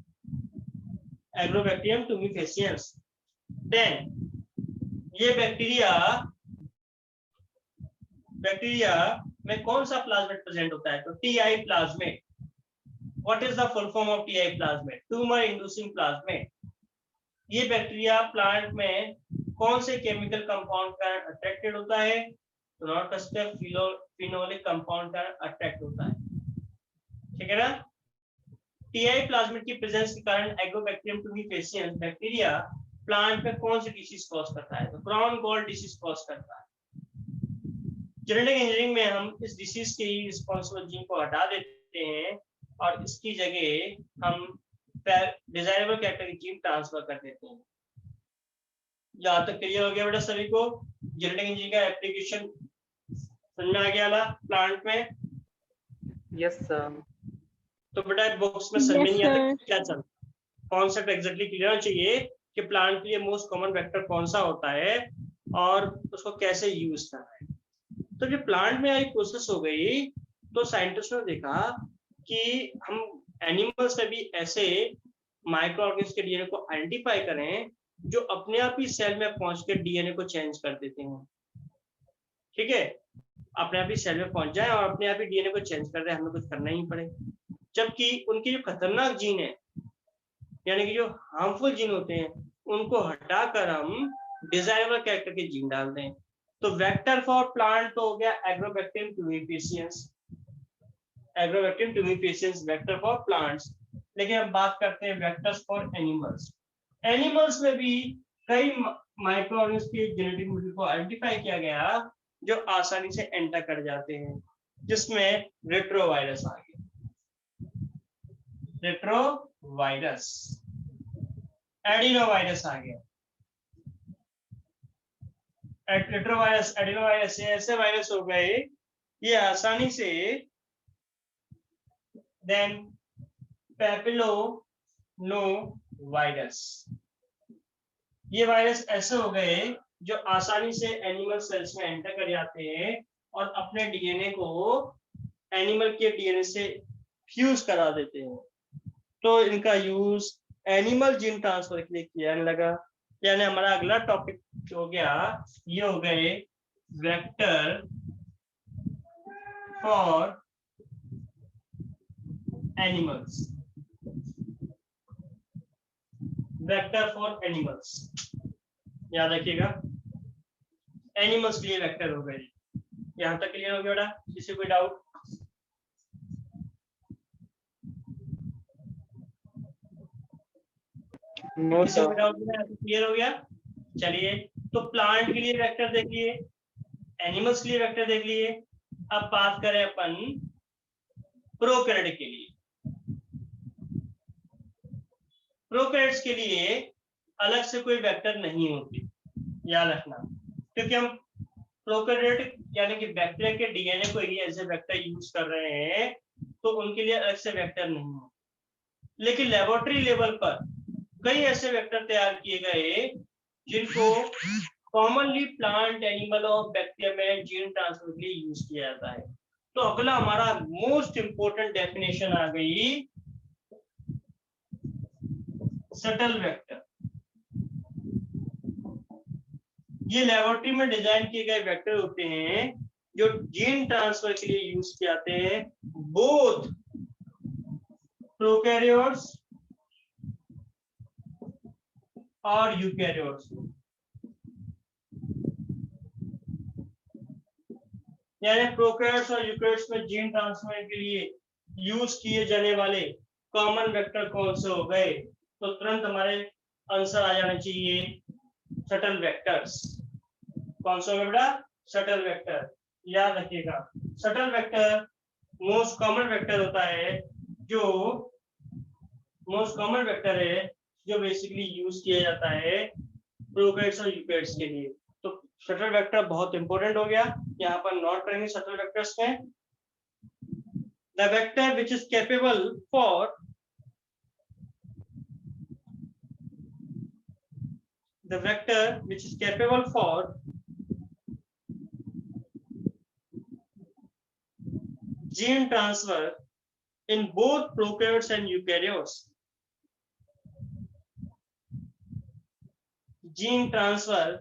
Agrobacterium tumefaciens. देन ये बैक्टीरिया में कौन सा प्लाज्मिड प्रेजेंट होता है? तो Ti plasmid. What is the full form of Ti plasmid? Tumour inducing plasmid. ये बैक्टीरिया प्लांट में कौन से केमिकल कंपाउंड का अट्रैक्टेड होता है? तो नॉट फिनोलिक कंपाउंड का अट्रैक्ट होता है। ठीक है ना? टीआई प्लाज्मिड की प्रेजेंस के कारण एग्रोबैक्टीरियम ट्यूमिफेसियंस बैक्टीरिया प्लांट में कौन सी डिसीज कॉज करता है? तो क्राउन गॉल डिसीज कॉज करता है। जेनेटिक इंजीनियरिंग में हम इस डिसीज के रिस्पॉन्सिबल जीन को हटा देते हैं और इसकी जगह हम डिजायरेबल कैरेक्टर की जीन ट्रांसफर कर देते हैं। यहाँ तक क्लियर हो गया बेटा सभी को? जेनेटिक इंजीनियरिंग का एप्लीकेशन समझ में आ गया ना प्लांट में? Yes sir. तो बेटा बुक्स में समझ में नहीं आता क्या चल रहा, कॉन्सेप्ट एग्जैक्टली क्लियर होना चाहिए कि प्लांट के लिए मोस्ट कॉमन वेक्टर कौन सा होता है और उसको कैसे यूज करना है। तो जब प्लांट में आई प्रोसेस हो गई तो साइंटिस्ट ने देखा कि हम एनिमल्स में भी ऐसे माइक्रो ऑर्गेनिज्म के डीएनए को आइडेंटिफाई करें जो अपने आप ही सेल में पहुंच के डीएनए को चेंज कर देते हैं। ठीक है, अपने आप ही सेल में पहुंच जाए और अपने आप ही डीएनए को चेंज कर दे, हमें कुछ करना ही पड़े। जबकि उनके जो खतरनाक जीन है, यानी कि जो हार्मफुल जीन होते हैं, उनको हटाकर हम डिजायरेबल कैरेक्टर के जीन डाल दें। तो वेक्टर फॉर प्लांट तो हो गया agrobacterium tumefaciens. Agrobacterium tumefaciens vector for plants. लेकिन हम बात करते हैं वेक्टर्स फॉर एनिमल्स। एनिमल्स में भी कई माइक्रो ऑर्गेनिज्म के जेनेटिक मॉड्यूल को आइडेंटिफाई किया गया जो आसानी से एंटर कर जाते हैं, जिसमें रेट्रोवायरस आ गया, रेट्रोवायरस, एडिनोवायरस आ गया। रेट्रोवायरस, एडिनोवायरस ऐसे वायरस हो गए ये आसानी से देन पैपिलोमावायरस, ये वायरस ऐसे हो गए जो आसानी से एनिमल सेल्स में एंटर कर जाते हैं और अपने डीएनए को एनिमल के डीएनए से फ्यूज करा देते हैं। तो इनका यूज एनिमल जीन ट्रांसफर के लिए किया लगा। यानी हमारा अगला टॉपिक हो गया, ये हो गए vector for animals. Vector for animals याद रखिएगा, एनिमल्स के लिए वेक्टर हो गए। यहां तक क्लियर हो गया बेटा? किसी कोई डाउट? No sir. क्लियर हो गया? चलिए, तो प्लांट के लिए वेक्टर देख लिए, एनिमल्स के लिए वेक्टर देख लिए। अब बात करें अपन प्रोकैरियोट के लिए। प्रोकैरियोट्स के लिए अलग से कोई वेक्टर नहीं होती, याद रखना, क्योंकि हम प्रोकैरियोटिक यानी कि बैक्टीरिया के डीएनए को ही एज ए वेक्टर यूज कर रहे हैं तो उनके लिए अलग से वेक्टर नहीं है, लेकिन लेबोरेटरी लेवल पर कई ऐसे वेक्टर तैयार किए गए जिनको कॉमनली प्लांट, एनिमल और बैक्टीरिया में जीन ट्रांसफर के लिए यूज किया जाता है। तो अगला हमारा मोस्ट इंपोर्टेंट डेफिनेशन आ गई, सटल वेक्टर। ये लेबोरेटरी में डिजाइन किए गए वेक्टर होते हैं जो जीन ट्रांसफर के लिए यूज किए जाते हैं, बोथ प्रोकैरियोट्स और यूकैरियोट्स। यानी प्रोकैरियोट्स और यूकैरियोट्स में जीन ट्रांसफर के लिए यूज किए जाने वाले कॉमन वेक्टर कौन से हो गए, तो तुरंत हमारे आंसर आ जाना चाहिए शटल वेक्टर्स। कौन सा होगा बेटा? Shuttle vector. याद रखिएगा, shuttle vector most common vector होता है, जो मोस्ट कॉमन वेक्टर है जो बेसिकली यूज किया जाता है प्रोकैरियोट्स और यूकैरियोट्स के लिए। तो शटल वेक्टर बहुत इंपॉर्टेंट हो गया, यहाँ पर नोट करेंगे शटल वेक्टर्स में। The vector which is capable for the vector which is capable for gene transfer in both prokaryotes and eukaryotes. Gene transfer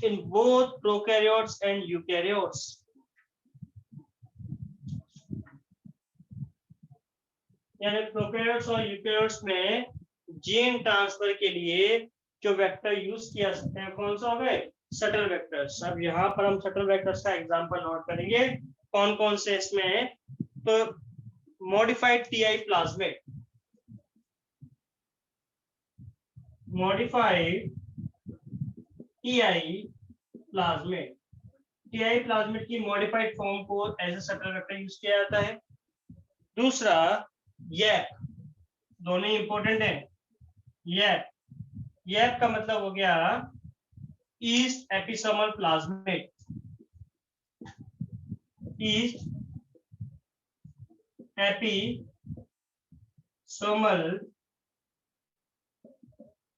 in both prokaryotes and eukaryotes. यानी prokaryotes और eukaryotes में gene transfer के लिए जो vector use किया सकते हैं कौन सा हो गए? Shuttle vectors. अब यहाँ पर हम शटल वेक्टर्स का एग्जांपल नोट करेंगे, कौन कौन से इसमें है। तो modified Ti plasmid, modified Ti plasmid, Ti plasmid की मॉडिफाइड फॉर्म को as a shuttle vector use किया जाता है। दूसरा यैप, दोनों ही इंपॉर्टेंट है। यैप, यैप का मतलब हो गया yeast episomal plasmid, yeast episomal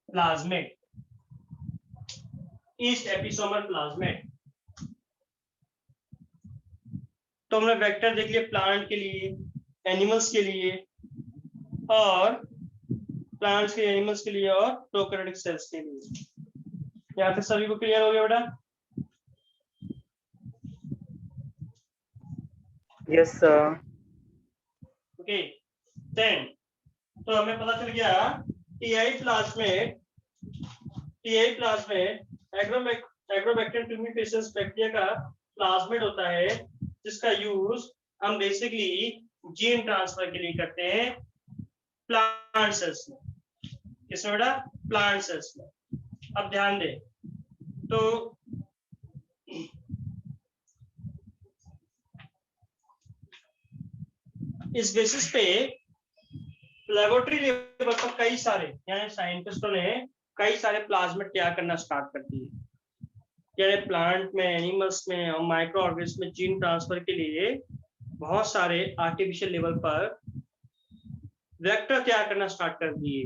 plasmid, yeast episomal plasmid. तो हमने वेक्टर देख लिया प्लांट के लिए, एनिमल्स के लिए और प्लांट्स के, एनिमल्स के लिए और प्रोकैरियोटिक सेल्स के लिए। यहाँ तक सभी को क्लियर हो गया बेटा? Yes sir. ओके, देन तो हमें पता चल गया Ti plasmid, Ti plasmid agrobacterium tumefaciens bacteria का प्लाज्मिड होता है, जिसका यूज हम बेसिकली जीन ट्रांसफर के लिए करते हैं प्लांट सेल्स में। किसमें बेटा? प्लांट सेल्स में। अब ध्यान दें, तो इस बेसिस पे लेबोरेटरी लेवल पर कई सारे यानी साइंटिस्टों ने कई सारे प्लाज्मिड तैयार करना स्टार्ट कर दिए। यानी प्लांट में, एनिमल्स में और माइक्रो ऑर्गेनिज्म में जीन ट्रांसफर के लिए बहुत सारे आर्टिफिशियल लेवल पर वेक्टर तैयार करना स्टार्ट कर दिए।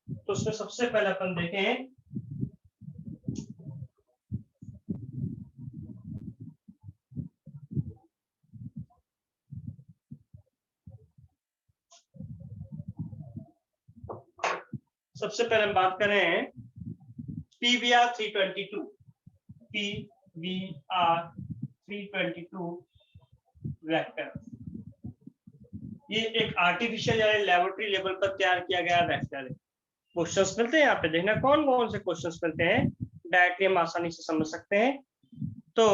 तो उसमें सबसे पहले अपन देखें सबसे पहले हम बात करें PVR 322, PVR 322 वेक्टर। ये एक आर्टिफिशियल यानी लेबोरेटरी लेवल पर तैयार किया गया वेक्टर है। क्वेश्चंस मिलते हैं यहाँ पे, देखना कौन कौन से क्वेश्चंस मिलते हैं, डायरेक्टली हम आसानी से समझ सकते हैं। तो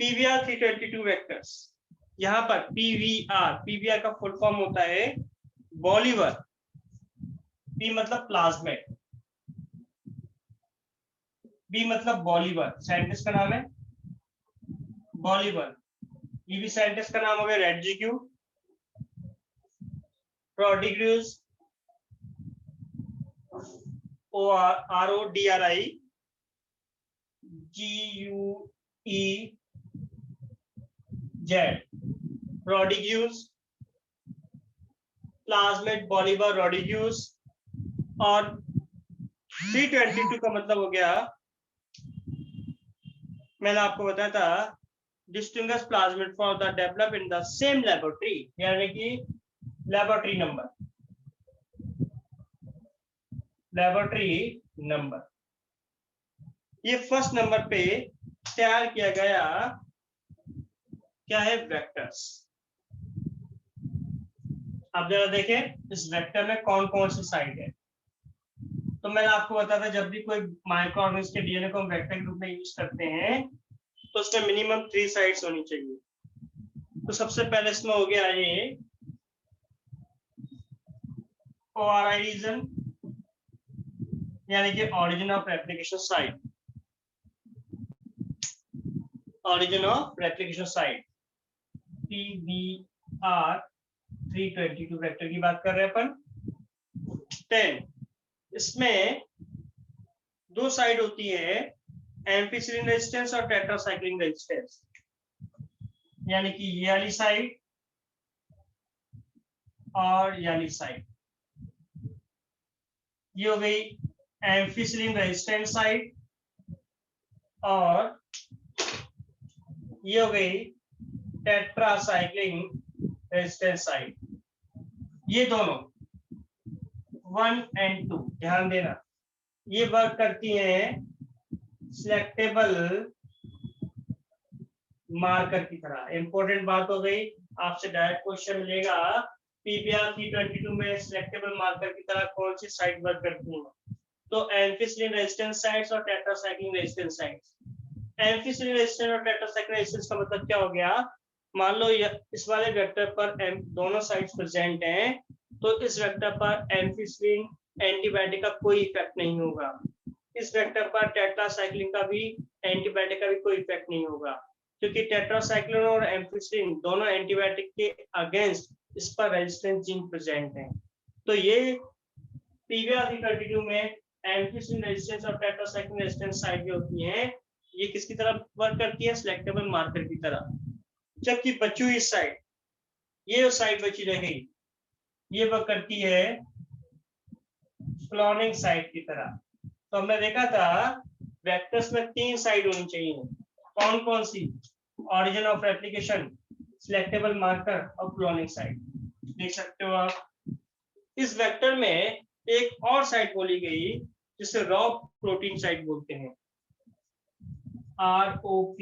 PVR 322 वेक्टर्स, यहाँ पर PVR का फुल फॉर्म होता है बॉलीवर, P मतलब प्लाज्मिड, B मतलब बॉलीवर, साइंटिस्ट का नाम है बॉलीवर। ये भी साइंटिस्ट का नाम हो गया रेडजीक्यू, Rodriguez RODRI, GUEZ, Rodriguez, plasmid Bolivar Rodriguez. और 322 का मतलब हो गया, मैंने आपको बताया था, distinguish plasmid for the develop in the same laboratory, यानी कि लेबोरेटरी नंबर। ये फर्स्ट नंबर पे तैयार किया गया क्या है, वेक्टर्स। अब जरा देखें इस वेक्टर में कौन कौन सी साइड है। तो मैंने आपको बताया था, जब भी कोई माइक्रो ऑर्गेनिज्म के डीएनए को हम वेक्टर के रूप में यूज करते हैं तो उसमें मिनिमम 3 साइड्स होनी चाहिए। तो सबसे पहले इसमें हो गया ये ORI रीजन, यानी कि origin of replication site. Origin of replication site PBR 322 vector की बात कर रहे हैं अपन। 10 इसमें 2 साइड होती है, एम्फिसिलिन रेजिस्टेंस और टेट्रासाइक्लिन रेजिस्टेंस, यानी कि ये वाली साइड और ये वाली साइड। ये हो गई एम्फिसिलिन रेजिस्टेंट साइड और ये हो गई टेट्रासाइक्लिन रेजिस्टेंट साइड। ये दोनों 1 और 2 ध्यान देना, ये वर्क करती हैं सिलेक्टेबल मार्कर की तरह। इंपॉर्टेंट बात हो गई, आपसे डायरेक्ट क्वेश्चन मिलेगा, PBR 322 में सिलेक्टेबल मार्कर की तरह कौन सी साइट वर्क करती है। तो एम्फिसिलिन रेजिस्टेंट साइट्स और tetracycline resistant sites. Ampicillin resistant और टेट्रासाइक्लिन रेजिस्टेंस का मतलब क्या हो गया, मान लो इस वाले वेक्टर पर दोनों साइट्स प्रेजेंट हैं, तो इस वेक्टर पर एम्फिसिलिन एंटीबायोटिक का कोई इफेक्ट नहीं होगा, इस वेक्टर पर टेट्रासाइक्लिन का भी एंटीबायोटिक का भी कोई इफेक्ट नहीं होगा, क्योंकि टेट्रासाइक्लिन और एम्फिसिलिन दोनों एंटीबायोटिक के अगेंस्ट इस पर रेजिस्टेंस जीन प्रेजेंट है। तो ये PBR 322 में एम्फिसिलिन रेजिस्टेंस और टेट्रासाइक्लिन रेजिस्टेंस साइट जो होती है, ये किसकी तरह वर्क करती है, सिलेक्टेबल मार्कर की तरह। जबकि बची हुई साइड, ये साइड बची रह गई, ये वर्क करती है क्लोनिंग साइट की तरह। तो हमने देखा था वेक्टर्स में 3 साइड होनी चाहिए, कौन कौन सी, origin of replication, selectable marker और क्लोनिंग साइट। देख सकते हो आप, इस वेक्टर में एक और साइट बोली गई जिसे रॉ प्रोटीन साइट बोलते हैं, ROP,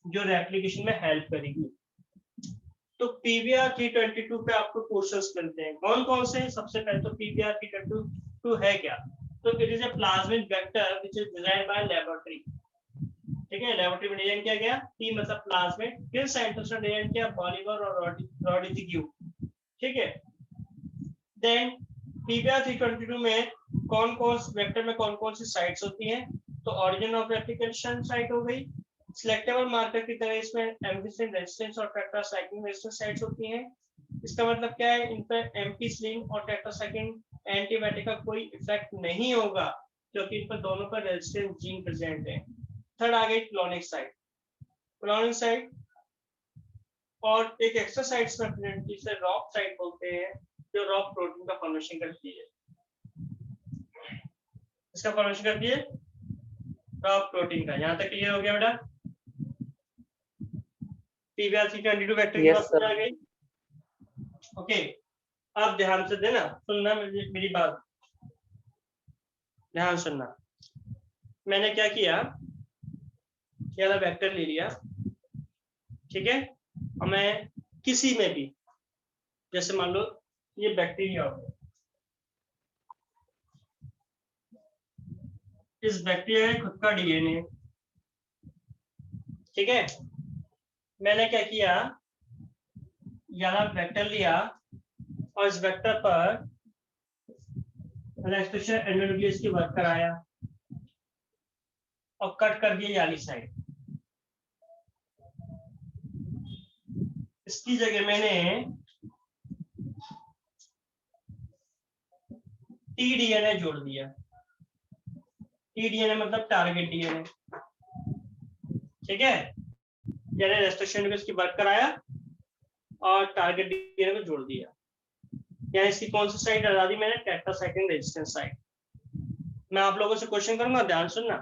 जो रेप्लिकेशन में हेल्प करेगी। तो PBR 322 पे आपको क्वेश्चंस मिलते हैं, कौन कौन से। सबसे पहले तो PBR 322 है क्या, तो it is a plasmid vector which is designed by laboratory. ठीक है, लेबोरेटरी में डिजाइन किया गया, P मतलब प्लाज्मिड, फिर साइंटिस्ट ने डिजाइन किया बॉलीवर और रोडिग्यू। ठीक है, देन PBR 322 में कौन कौन वेक्टर में कौन कौन सी साइट्स होती हैं, तो ऑरिजिन ऑफ रेप्लिकेशन साइट हो गई, सिलेक्टेबल मार्कर की तरह इसमें एम्फिसिलिन रेजिस्टेंस और टेट्रासाइक्लिन रेजिस्टेंस साइट्स होती हैं। इसका मतलब क्या है, इन पर एम्फिसिलिन और टेट्रासाइक्लिन एंटीबायोटिक का कोई इफेक्ट नहीं होगा, क्योंकि इन पर दोनों पर रेजिस्टेंस जीन प्रेजेंट है। थर्ड आ गई क्लोनिक साइट। क्लोनिक साइट और एक एक्स्ट्रा साइट्स में प्रेजेंट, जिसे रॉक साइट बोलते हैं, जो रॉक प्रोटीन का फॉर्मेशन करती है। इसका फॉर्मेशन करती है रॉक प्रोटीन का। यहाँ तक क्लियर हो गया बेटा? PBR 322 वेक्टर की बात समझ आ गई? ओके, अब ध्यान से देना, सुनना मेरी बात, ध्यान सुनना। मैंने क्या किया, ये वाला वेक्टर ले लिया, ठीक है, और मैं किसी में भी, जैसे मान लो ये बैक्टीरिया हो गया, इस बैक्टीरिया में खुद का DNA, ठीक है, मैंने क्या किया, यहाँ वेक्टर लिया और इस वेक्टर पर रेस्ट्रिक्शन एंडोन्यूक्लियस की वर्क कराया और कट कर दिया याली साइड। इसकी जगह मैंने tDNA जोड़ दिया। tDNA मतलब टारगेट DNA। ठीक है, यानी रेस्ट्रिक्शन को इसकी वर्क कराया और टारगेट डीएनए को जोड़ दिया। यहाँ इसकी कौन सी साइड हटा दी मैंने, टेट्रासाइक्लिन रेजिस्टेंस साइड। मैं आप लोगों से क्वेश्चन करूंगा, ध्यान सुनना।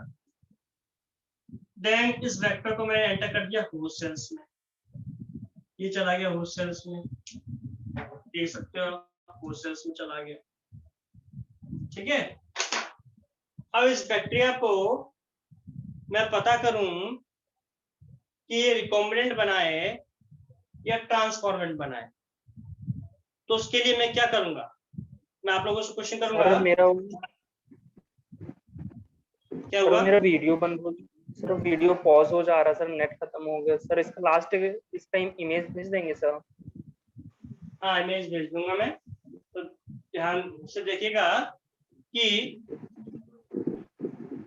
देन इस वेक्टर को मैंने एंटर कर दिया होस्ट सेल्स में, ये चला गया होस्ट सेल्स में, देख सकते हो होस्ट सेल्स में चला गया। ठीक है, अब इस बैक्टीरिया को मैं पता करूं कि ये रिकॉम्बिनेंट बनाए या ट्रांसफॉर्मेंट बनाए, तो उसके लिए मैं क्या करूंगा, मैं आप लोगों से क्वेश्चन करूंगा। सर मेरा क्या हुआ? मेरा वीडियो बंद हो, सर वीडियो पॉज हो जा रहा है सर, नेट खत्म हो गया सर। इसका लास्ट इसका इमेज भेज देंगे सर? हाँ, इमेज भेज दूंगा मैं, तो ध्यान से देखिएगा कि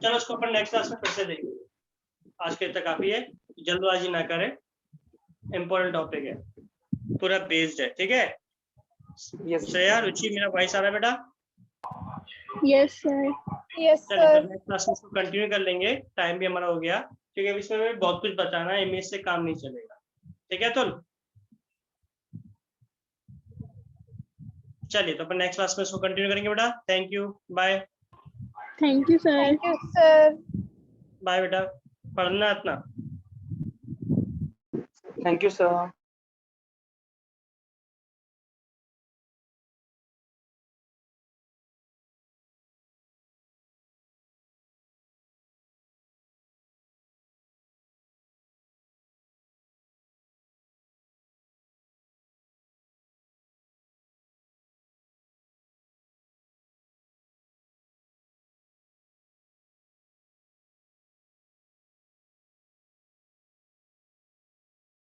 चलो इसको अपन नेक्स्ट क्लास में फिर से देखेंगे। आज के तक काफी है, जल्दबाजी ना करें, इम्पोर्टेंट टॉपिक है, पूरा बेस्ड है। ठीक है, यस श्रेया, रुचि, मेरा वॉइस आ रहा है बेटा? Yes, sir. Yes, चलिए sir. तो नेक्स्ट क्लास में इसको कंटिन्यू कर लेंगे, टाइम भी हमारा हो गया, क्योंकि अब इसमें भी बहुत कुछ बताना है, इमेज से काम नहीं चलेगा। ठीक है, तो चलिए तो अपन नेक्स्ट क्लास में इसको कंटिन्यू करेंगे बेटा। Thank you, bye. Thank you, sir. Thank you, sir. Bye बेटा, पढ़ना अपना। Thank you sir.